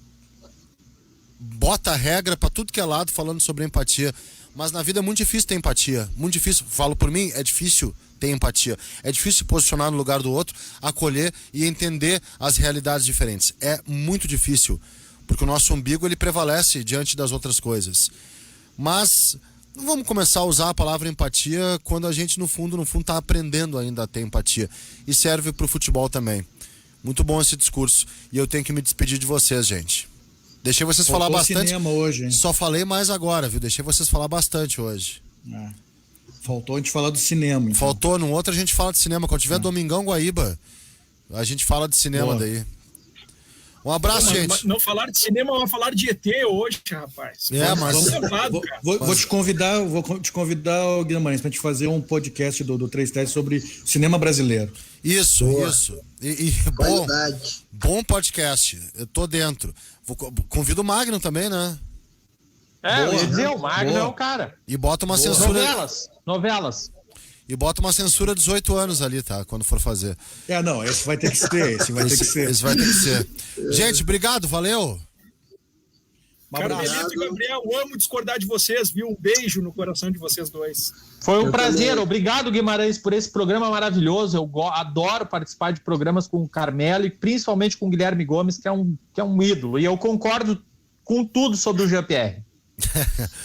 bota a regra pra tudo que é lado falando sobre empatia, mas na vida é muito difícil ter empatia, muito difícil, falo por mim, é difícil ter empatia, é difícil se posicionar no lugar do outro, acolher e entender as realidades diferentes, é muito difícil, porque o nosso umbigo ele prevalece diante das outras coisas, mas não vamos começar a usar a palavra empatia quando a gente no fundo tá aprendendo ainda a ter empatia, e serve pro futebol também. Muito bom esse discurso, e eu tenho que me despedir de vocês, gente. Deixei vocês falar bastante. Cinema hoje, hein? Só falei mais agora, viu? Deixei vocês falar bastante hoje. Faltou a gente falar do cinema. Então. Faltou, num outro a gente fala de cinema. Quando tiver Domingão Guaíba, a gente fala de cinema. Boa. Daí. Um abraço, gente. Não falar de cinema, mas falar de ET hoje, rapaz. Mas... Vou te convidar, Guimarães, pra gente fazer um podcast do 3 Testes sobre cinema brasileiro. Isso. E bom podcast. Eu tô dentro. Convido o Magno também, né? Eu ia dizer, o Magno é o cara. E bota uma censura. Novelas. E bota uma censura 18 anos ali, tá? Quando for fazer. Não, esse vai ter que ser. Esse vai ter que ser. Gente, obrigado, valeu. Carmelito e Gabriel, amo discordar de vocês, viu? Um beijo no coração de vocês dois. Foi um prazer. Obrigado, Guimarães, por esse programa maravilhoso. Eu adoro participar de programas com o Carmelo e principalmente com o Guilherme Gomes, que é um ídolo. E eu concordo com tudo sobre o GPR.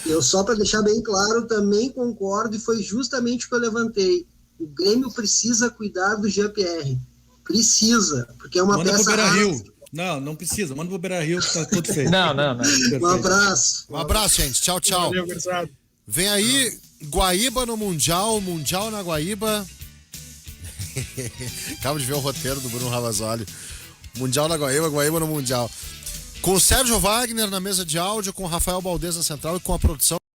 Eu só para deixar bem claro, também concordo e foi justamente o que eu levantei. O Grêmio precisa cuidar do GPR. Precisa, porque é uma Manda peça pro rara. Beira-Rio. Não precisa. Manda pro Beira-Rio que tá tudo feito. Não. Um abraço. Um abraço, gente. Tchau. Valeu, gurizada. Vem aí, Guaíba no Mundial, Mundial na Guaíba. Acabo de ver o roteiro do Bruno Ravazoli. Mundial na Guaíba, Guaíba no Mundial. Com o Sérgio Wagner na mesa de áudio, com o Rafael Baldez na central e com a produção